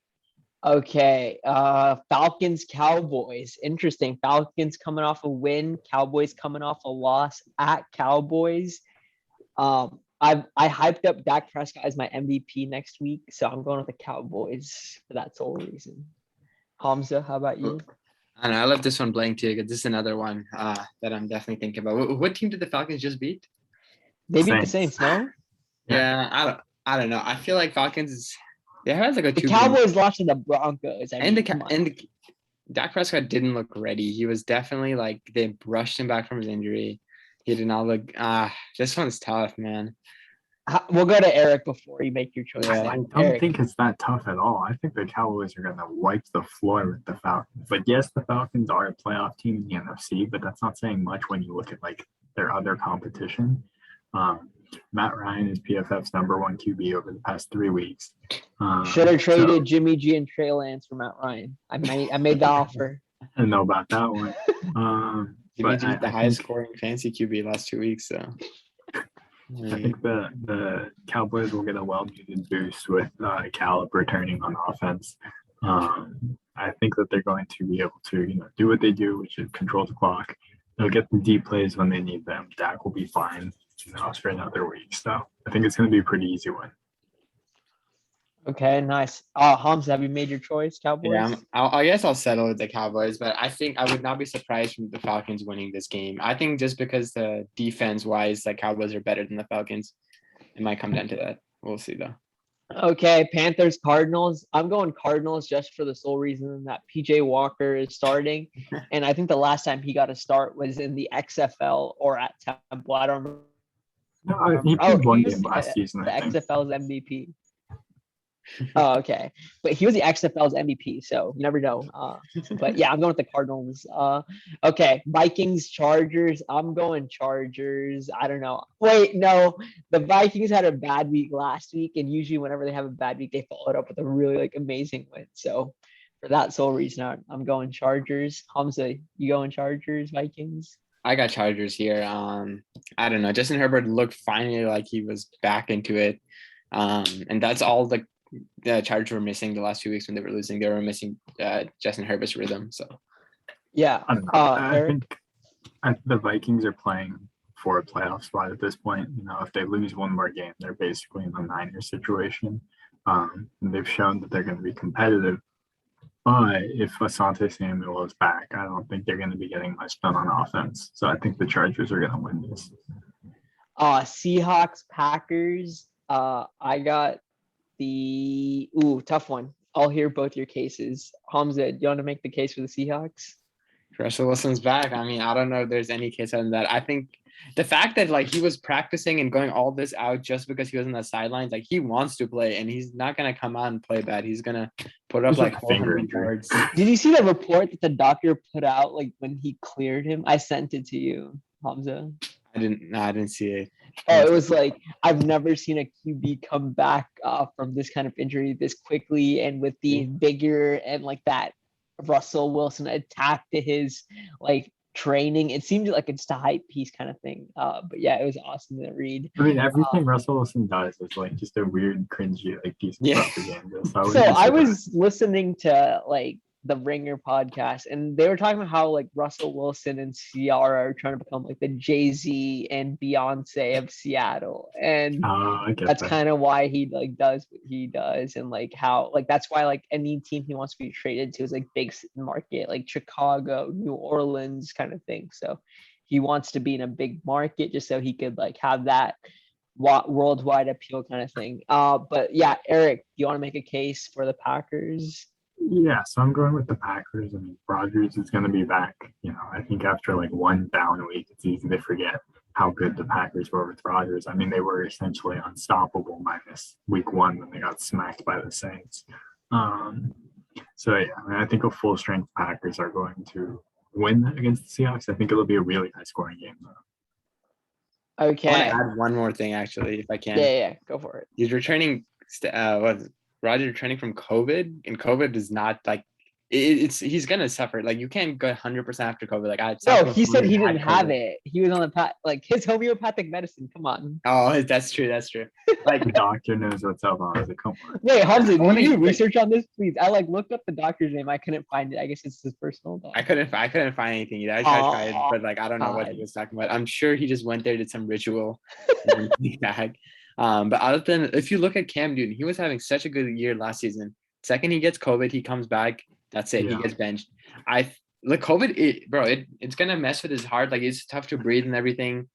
Okay, Falcons, Cowboys. Interesting. Falcons coming off a win. Cowboys coming off a loss at Cowboys. I hyped up Dak Prescott as my MVP next week, so I'm going with the Cowboys for that sole reason. Hamza, how about you? I don't know. I left this one blank too because this is another one that I'm definitely thinking about. What team did the Falcons just beat? They beat the Saints, no? Yeah, I don't know. I feel like Falcons they had like a the Cowboys lost to the Broncos. And Dak Prescott didn't look ready. He was definitely like they brushed him back from his injury. He did not look. This one's tough, man. We'll go to Eric before you make your choice. Yeah. I don't Eric. think it's that tough at all. I think the Cowboys are going to wipe the floor with the Falcons. But yes, the Falcons are a playoff team in the NFC, but that's not saying much when you look at like their other competition. Matt Ryan is PFF's #1 QB over the past 3 weeks. Should have traded so- Jimmy G and Trey Lance for Matt Ryan. I made the offer. I don't know about that one. Jimmy But G's the highest scoring fantasy QB last 2 weeks, so. I think the Cowboys will get a well-needed boost with Gallup returning on offense. I think that they're going to be able to, do what they do, which is control the clock. They'll get the deep plays when they need them. Dak will be fine, for another week. So I think it's going to be a pretty easy one. Okay, nice. Hamza, have you made your choice, Cowboys? Yeah, I guess I'll settle with the Cowboys, but I think I would not be surprised from the Falcons winning this game. I think just because the defense-wise, the Cowboys are better than the Falcons, it might come down to that. We'll see, though. Okay, Panthers Cardinals. I'm going Cardinals just for the sole reason that PJ Walker is starting, and I think the last time he got a start was in the XFL or at Temple. I don't remember. No, he played one he was game last season. the I think. XFL's MVP. Oh, okay. But he was the XFL's MVP, so you never know. But yeah, I'm going with the Cardinals. Okay, Vikings, Chargers. I'm going Chargers. I don't know. Wait, no. The Vikings had a bad week last week, and usually whenever they have a bad week, they follow it up with a really amazing win. So for that sole reason, I'm going Chargers. Hamza, you going Chargers, Vikings? I got Chargers here. I don't know. Justin Herbert looked finally like he was back into it. And that's all the Chargers were missing the last 2 weeks when they were losing. They were missing Justin Herbert's rhythm. So yeah, I don't know. I think the Vikings are playing for a playoff spot at this point. If they lose one more game, they're basically in the Niners situation. And they've shown that they're going to be competitive. But if Asante Samuel is back, I don't think they're going to be getting much done on offense. So I think the Chargers are going to win this. Seahawks, Packers. I got the tough one. I'll hear both your cases. Hamza, do you want to make the case for the Seahawks? Russell Wilson's back. I mean, I don't know if there's any case other than that. I think the fact that he was practicing and going all this out just because he was on the sidelines, he wants to play and he's not gonna come out and play bad. He's gonna put up 400 yards. Did you see the report that the doctor put out when he cleared him? I sent it to you, Hamza. I didn't see it. Oh, it was I've never seen a QB come back from this kind of injury this quickly and with the vigor and that Russell Wilson attack to his training. It seemed like it's a hype piece kind of thing. But yeah, it was awesome to read. I mean, everything Russell Wilson does is just a weird, cringy piece of propaganda. So I was listening to the Ringer podcast, and they were talking about how Russell Wilson and Ciara are trying to become the Jay-Z and Beyonce of Seattle, and that's kind of why he does what he does, and how that's why any team he wants to be traded to is big market, Chicago, New Orleans kind of thing. So he wants to be in a big market just so he could have that worldwide appeal kind of thing. But yeah, Eric, do you want to make a case for the Packers? Yeah, so I'm going with the Packers. I mean, Rodgers is going to be back. I think after one down week, it's easy to forget how good the Packers were with Rodgers. I mean, they were essentially unstoppable minus week 1 when they got smacked by the Saints. So yeah, I think a full strength Packers are going to win against the Seahawks. I think it'll be a really high scoring game though. Okay. I want to add one more thing actually, if I can. Yeah, go for it. He's returning. Rodgers returning from COVID, and COVID is not he's gonna suffer. You can't go 100% after COVID. No, he said he didn't have it. He was on the his homeopathic medicine. Come on. Oh, that's true. That's true. The doctor knows what's up on it. Come on. Wait, Hamza, do you do research on this, please? I looked up the doctor's name. I couldn't find it. I guess it's his personal doctor. I couldn't find anything either. I tried, but I don't know what he was talking about. I'm sure he just went there, did some ritual, and came back. But other than if you look at Cam Newton, he was having such a good year last season. Second he gets COVID, he comes back. That's it. Yeah. He gets benched. COVID, it's gonna mess with his heart. It's tough to breathe and everything.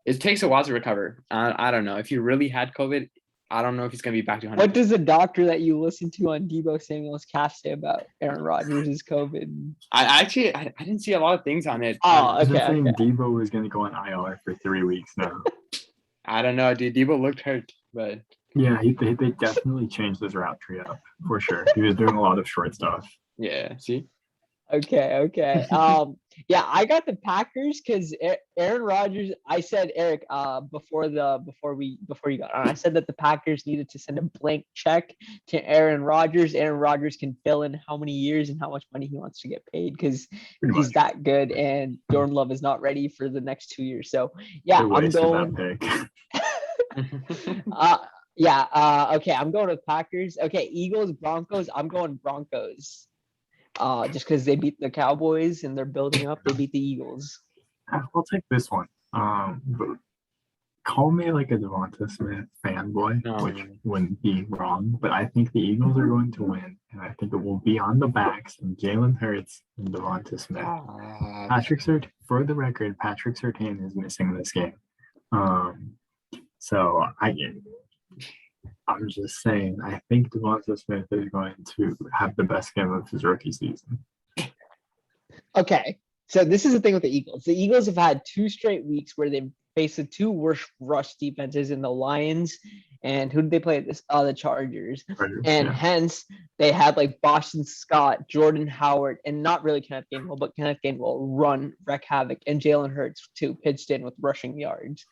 It takes a while to recover. I don't know if he really had COVID. I don't know if he's gonna be back to 100%. What does the doctor that you listen to on Debo Samuel's cast say about Aaron Rodgers' COVID? I didn't see a lot of things on it. Oh, okay. Debo was gonna go on IR for 3 weeks now. I don't know, dude. Debo looked hurt. but Yeah, they definitely changed his route tree up for sure. He was doing a lot of short stuff. yeah. See, Okay. Yeah, I got the Packers because Aaron Rodgers. I said Eric, before you got on, I said that the Packers needed to send a blank check to Aaron Rodgers. Aaron Rodgers can fill in how many years and how much money he wants to get paid because Pretty he's much. that good, and Jordan Love is not ready for the next 2 years. So yeah, They I'm wasted going. that pick. Okay, I'm going with Packers. Okay, Eagles, Broncos. I'm going Broncos. Just because they beat the Cowboys and they're building up, they beat the Eagles. I'll take this one. But call me like a Devonta Smith fanboy, No. which wouldn't be wrong, but I think the Eagles are going to win, and I think it will be on the backs of Jalen Hurts and Devonta Smith. Patrick Surtain is missing this game. So I'm just saying, I think Devonta Smith is going to have the best game of his rookie season. Okay, so this is the thing with the Eagles. The Eagles have had 2 straight weeks where they've faced the 2 worst rush defenses in the Lions, and who did they play? The Chargers. And hence they had like Boston Scott, Jordan Howard, and not really Kenneth Gainwell, but Kenneth Gainwell wreak havoc, and Jalen Hurts too pitched in with rushing yards.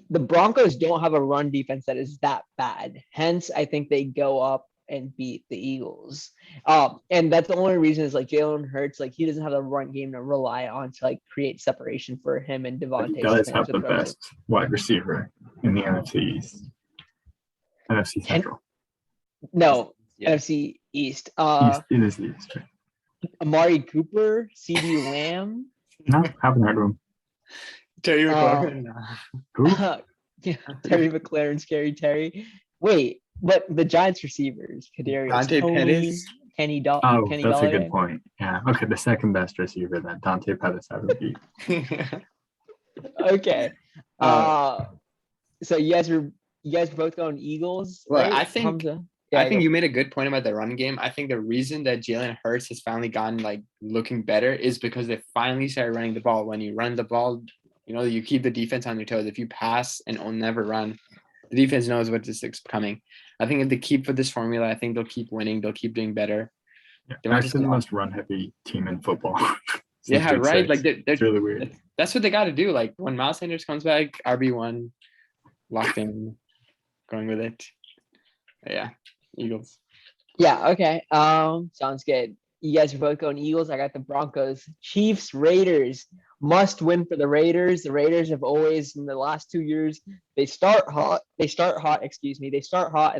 The Broncos don't have a run defense that is that bad. Hence, I think they go up and beat the Eagles. And that's the only reason is like Jalen Hurts, like he doesn't have a run game to rely on to like create separation for him and Devontae. He does have the best wide receiver in the NFC East. NFC Central. NFC East. East. It is East. Amari Cooper, CeeDee Lamb. No, haven't heard of him. Terry McLaurin. Yeah, Terry McLaurin, Scary Terry. Wait, but the Giants receivers, Kadarius Dante Toney, Pettis. Kenny That's Galladay. a good point. Yeah. Okay, the second best receiver then Dante Pettis haven't beat. Okay. So you guys were both going Eagles. Well, right? I think you made a good point about the run game. I think the reason that Jalen Hurts has finally gotten like looking better is because they finally started running the ball. When you run the ball, you keep the defense on your toes. If you pass and never run, the defense knows what is coming. I think if they keep with this formula, I think they'll keep winning. They'll keep doing better. Yeah, they're actually the most run-heavy team in football. Yeah, right. Like it's really weird. That's what they got to do. Like when Miles Sanders comes back, RB1, locked in, going with it. Yeah, Eagles. Yeah. Okay. Sounds good. You guys are both going Eagles. I got the Broncos. Chiefs, Raiders. Must win for the Raiders. The Raiders have always, in the last 2 years, they start hot, and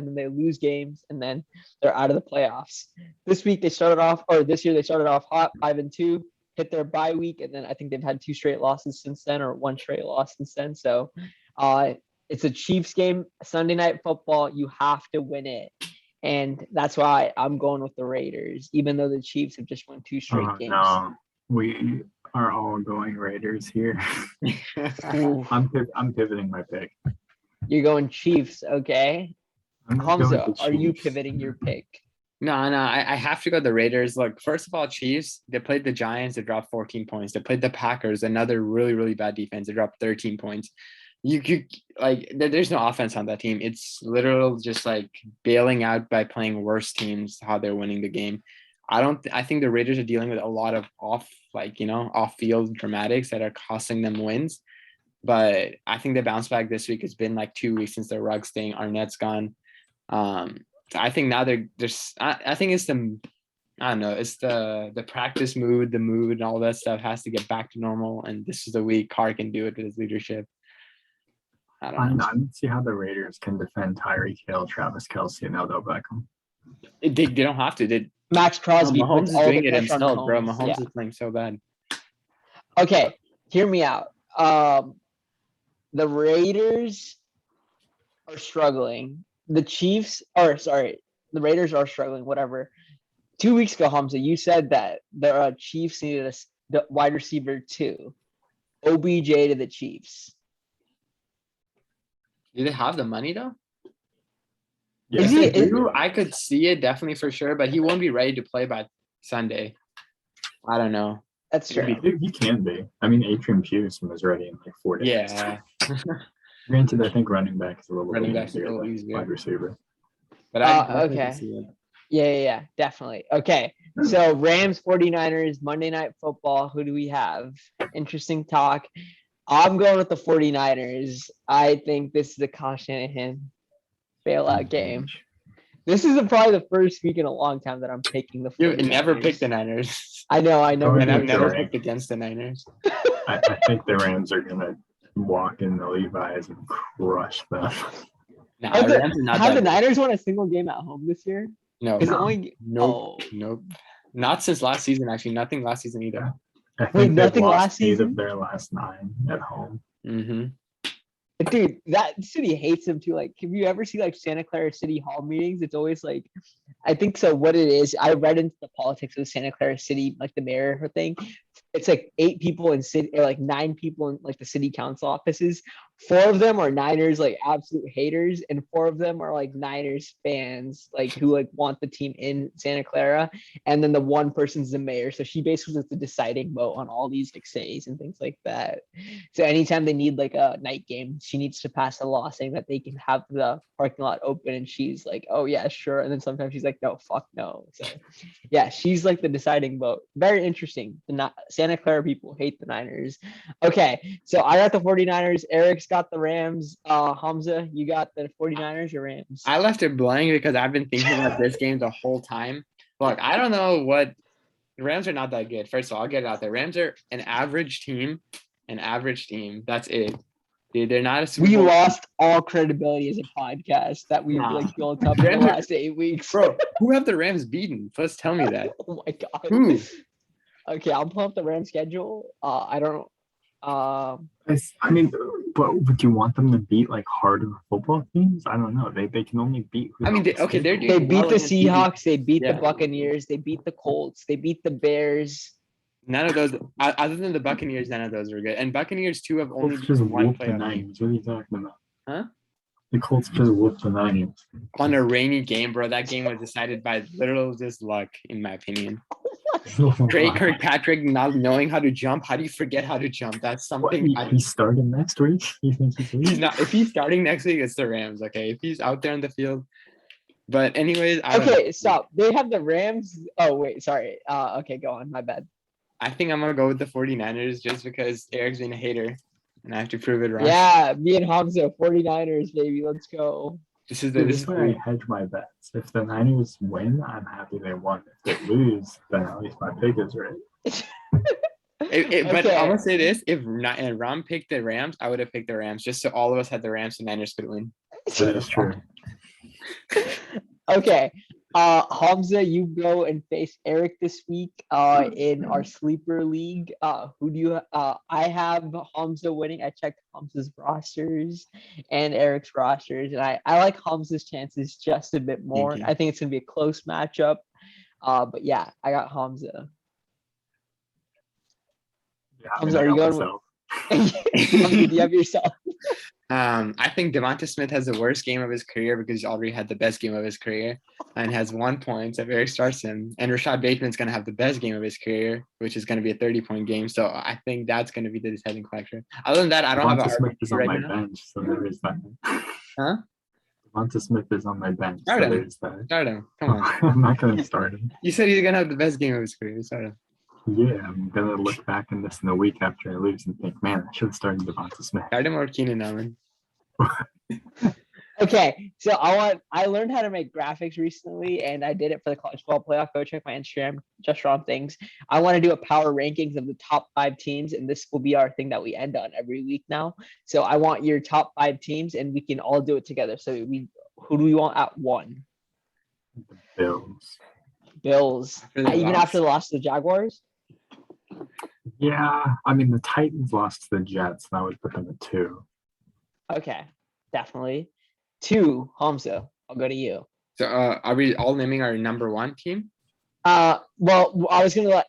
then they lose games, and then they're out of the playoffs. This year they started off hot, 5-2, hit their bye week, and then I think they've had 2 straight losses since then, or 1 straight loss since then. So it's a Chiefs game, Sunday Night Football. You have to win it. And that's why I'm going with the Raiders, even though the Chiefs have just won 2 straight games. No, we are all going Raiders here. I'm pivoting my pick. You're going Chiefs, okay? Hamza, are you Chiefs. pivoting your pick? No, I have to go the Raiders. Look, first of all, Chiefs, they played the Giants, they dropped 14 points. They played the Packers, another really, really bad defense. They dropped 13 points. There's no offense on that team. It's literal just like bailing out by playing worse teams, how they're winning the game. I think the Raiders are dealing with a lot of off-field dramatics that are costing them wins. But I think the bounce back this week has been like 2 weeks since the Ruggs thing. Arnett's gone. I think now they're just. I think it's it's the practice mood, the mood, and all that stuff has to get back to normal. And this is the week Carr can do it with his leadership. I don't see how the Raiders can defend Tyreek Hill, Travis Kelce, and Odell Beckham. They don't have to. Max Crosby. Mahomes is doing it himself, Mahomes. bro. Mahomes is playing so bad. Okay, hear me out. The Raiders are struggling. The Raiders are struggling, whatever. 2 weeks ago, Hamza, you said that the Chiefs needed a wide receiver too. OBJ to the Chiefs. Do they have the money though? Yes, they do. I could see it definitely for sure, but he won't be ready to play by Sunday. I don't know. That's true. He can be. I mean, Adrian Peterson was ready in like 4 days. Yeah. Granted, I think running back is a little Running bit back's a easier little than easier. wide receiver. But I Okay. can see it. Yeah, definitely. Okay, so Rams 49ers, Monday Night Football. Who do we have? Interesting talk. I'm going with the 49ers. I think this is a Kyle Shanahan bailout game. This is probably the first week in a long time that I'm picking the 49ers. You never picked the Niners. I know. Going And I've with never the picked against the Niners. I think the Rams are gonna walk in the Levi's and crush them. Nah, the Rams are not Have that the good. Niners won a single game at home this year? No. Because No. only Nope. Not since last season, actually. Nothing last season either. I think Wait, they've nothing lost last 8 season? of their last 9 at home. Mm-hmm. Dude, that city hates him too. Like, if you ever see like Santa Clara City Hall meetings, it's always like, I think so. What it is, I read into the politics of the Santa Clara City, like the mayor thing. It's like 8 people in city, or like 9 people in like the city council offices. 4 of them are Niners, like absolute haters, and 4 of them are like Niners fans, like who like want the team in Santa Clara. And then the one person's the mayor, so she basically is the deciding vote on all these like cities and things like that. So anytime they need like a night game, she needs to pass a law saying that they can have the parking lot open, and she's like, "Oh yeah, sure." And then sometimes she's like, "No, fuck no." So yeah, she's like the deciding vote. Very interesting. The Santa Clara people hate the Niners. Okay, so I got the 49ers. Eric's got the Rams. Hamza, you got the 49ers or Rams? I left it blank because I've been thinking about this game the whole time. Look, I don't know what the Rams are not that good. First of all, I'll get it out there. Rams are an average team. That's it. They're not a Super We Bowl lost all credibility as a podcast that we've Nah. like built up in the Rams are- last 8 weeks. Bro, who have the Rams beaten? First, tell me that. Oh my god. Who? Okay, I'll pull up the Rams schedule. I don't. I mean, but would you want them to beat like harder football teams? I don't know. They can only beat. I mean, they're They doing beat well the against easy- Seahawks. They beat Yeah. the Buccaneers. They beat the Colts. They beat the Bears. None of those, other than the Buccaneers, none of those were good. And Buccaneers too have only Colts just beaten one whooped the playoff team Niners. What are you talking about? Huh? The Colts just whooped the Niners. On a rainy game, bro. That game was decided by literal just luck, in my opinion. Drake Kirkpatrick not knowing how to jump. How do you forget how to jump? That's What, something. he's starting next week? You think he's He's not. If he's starting next week, it's the Rams. Okay, if he's out there on the field. But anyways, I don't know. Okay, stop. They have the Rams. Oh wait, sorry. Okay, go on. My bad. I think I'm gonna go with the 49ers just because Eric's being a hater, and I have to prove it wrong. Yeah, me and Hamza, 49ers, baby. Let's go. This is Dude, this this is is where I hedge my bets. If the Niners win, I'm happy they won. If they lose, then at least my pick is right. But Okay. I'm gonna say this: if Ram picked the Rams, I would have picked the Rams just so all of us had the Rams and Niners could win. That is true. Okay. Hamza, you go and face Eric this week in our sleeper league. Who do you I have Hamza winning. I checked Hamza's rosters and Eric's rosters, and I like Hamza's chances just a bit more. you. I think it's gonna be a close matchup. But yeah, I got Hamza. Yeah, Hamza, are you going with Hamza, do you have yourself? I think Devonta Smith has the worst game of his career because he's already had the best game of his career and has 1 point if Eric starts him. And Rashad Bateman's going to have the best game of his career, which is going to be a 30-point game. So I think that's going to be the deciding factor. Other than that, I don't have Devonta a Smith is on right my now. bench, so there is that. Huh? Devonta Smith is on my bench, so Start him. there is that. Start him. Come on. I'm not going to start him. You said he's going to have the best game of his career. Start him. Yeah, I'm going to look back in this in a week after I lose and think, man, I should have started Devonta Smith. Start him or Keenan Allen. Okay, so I learned how to make graphics recently, and I did it for the college football playoff. Go check my Instagram, just wrong things. I want to do a power rankings of the top 5 teams, and this will be our thing that we end on every week now. So I want your top 5 teams, and we can all do it together. So who do we want at 1? The Bills. Bills. After the Even loss? after the loss to the Jaguars? Yeah, I mean, the Titans lost to the Jets, and I would put them at 2. Okay, definitely. 2, Hamza. I'll go to you. So are we all naming our number 1 team? Well, I was gonna let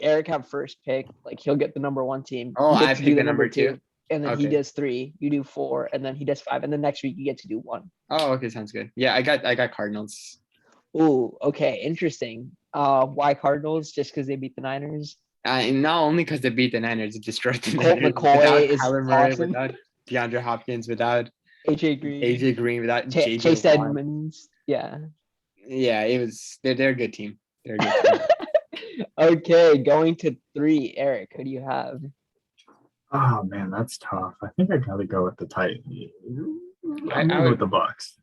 Eric have first pick. Like he'll get the number 1 team. Oh, You get I to do pick the number 2. and then he Okay. does 3. You do 4, and then he does 5, and then next week you get to do 1. Oh, okay, sounds good. Yeah, I got Cardinals. Ooh, okay, interesting. Why Cardinals? Just because they beat the Niners? And not only because they beat the Niners, it destroyed the Colt Niners. McCoy Without is Kyler Murray, awesome. DeAndre Hopkins, without AJ Green. AJ Green, without JJ Chase Watt. Edmonds. Yeah. Yeah, it was. They're a good team. They're a good team. Okay, going to 3. Eric, who do you have? Oh man, that's tough. I think I gotta go with the Titans. I I'm gonna go would- with the Bucks.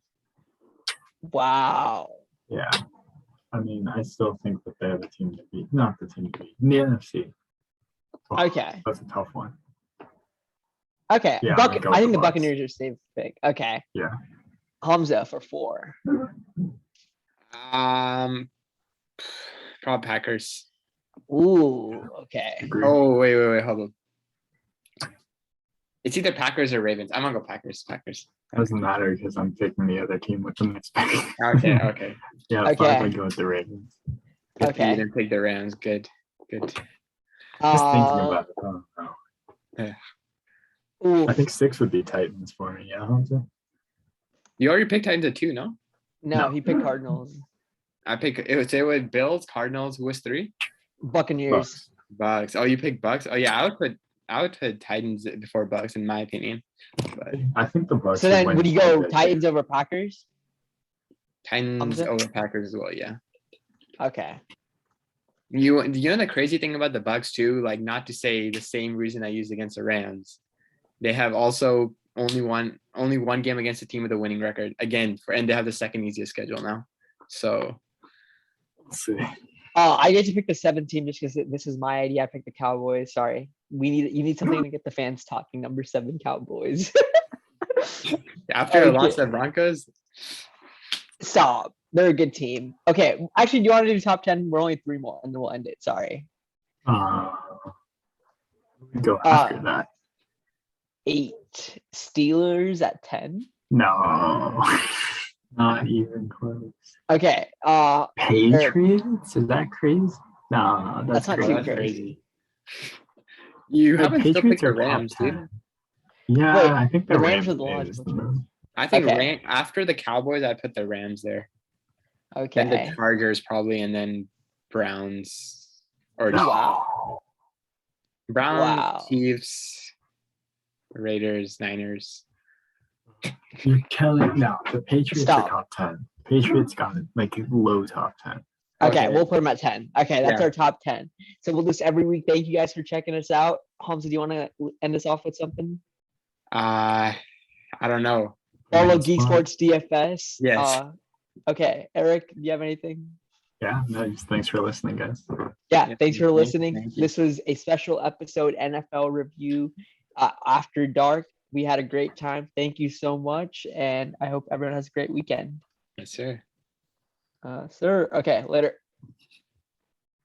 Wow. Yeah. I mean, I still think that they're the team to beat. Not the team to beat. In the NFC. Wow, Okay. That's a tough one. Okay. Yeah, I'm gonna go I with think the the Bucks. Buccaneers are safe pick. Okay. Yeah. Hamza for 4. Probably Packers. Ooh, okay. Agree. Oh, wait, hold on. It's either Packers or Ravens. I'm gonna go Packers. Doesn't matter because I'm picking the other team with the next pick. Okay. Yeah, Okay. probably go with the Ravens. Good Okay. You didn't pick the Rams. Good. Just thinking about it. Oh, no. Ooh, I think 6 would be Titans for me. Yeah, Hamza? You already picked Titans at 2, no? no, no. he picked Cardinals. I pick it was Bills, Cardinals. Who was 3? Buccaneers. Bucks. Bucks. Oh, you picked Bucks. Oh yeah, I would put Titans before Bucks in my opinion. But I think the Bucks. So then, win would you quite a go bit. Titans over Packers? Titans Hamza? over Packers as well. Yeah. Okay. You know the crazy thing about the Bucks too, like not to say the same reason I used against the Rams, they have also only one game against a team with a winning record and they have the second easiest schedule now. So Let's see. I get to pick the 7 team just because this is my idea. I picked the Cowboys. Sorry, you need something to get the fans talking. Number 7 Cowboys. after a Okay. loss to the Broncos, Stop. They're a good team. Okay, actually, do you want to do top 10? We're only 3 more, and then we'll end it. Sorry. We go after that. 8 Steelers at 10. No, not even close. Okay. Patriots? Is that crazy? No, That's not oh, too that's crazy. crazy. You The haven't still Patriots picked the are top Rams, 10. dude. Yeah, Wait, I think the the Rams Rams are the is logical the choice. most. I think Okay. after the Cowboys, I put the Rams there. Okay. Then the Chargers probably, and then Browns or Wow. Browns, Wow. Chiefs, Raiders, Niners. You're telling no, the Patriots Stop. are top 10. Patriots got it like low top 10. Okay, Okay. we'll put them at 10. Okay, that's Yeah. our top 10. So we'll do this every week. Thank you guys for checking us out. Hamza, do you want to end us off with something? I don't know. Follow Nice Geek one. Sports DFS. Yes. Okay, Eric, do you have anything? Yeah, nice. Thanks for listening, guys. Yeah, Yeah, thanks for thank- listening. thank you. This was a special episode NFL review after dark. We had a great time. Thank you so much, and I hope everyone has a great weekend. Yes, sir. Sir. Okay, later.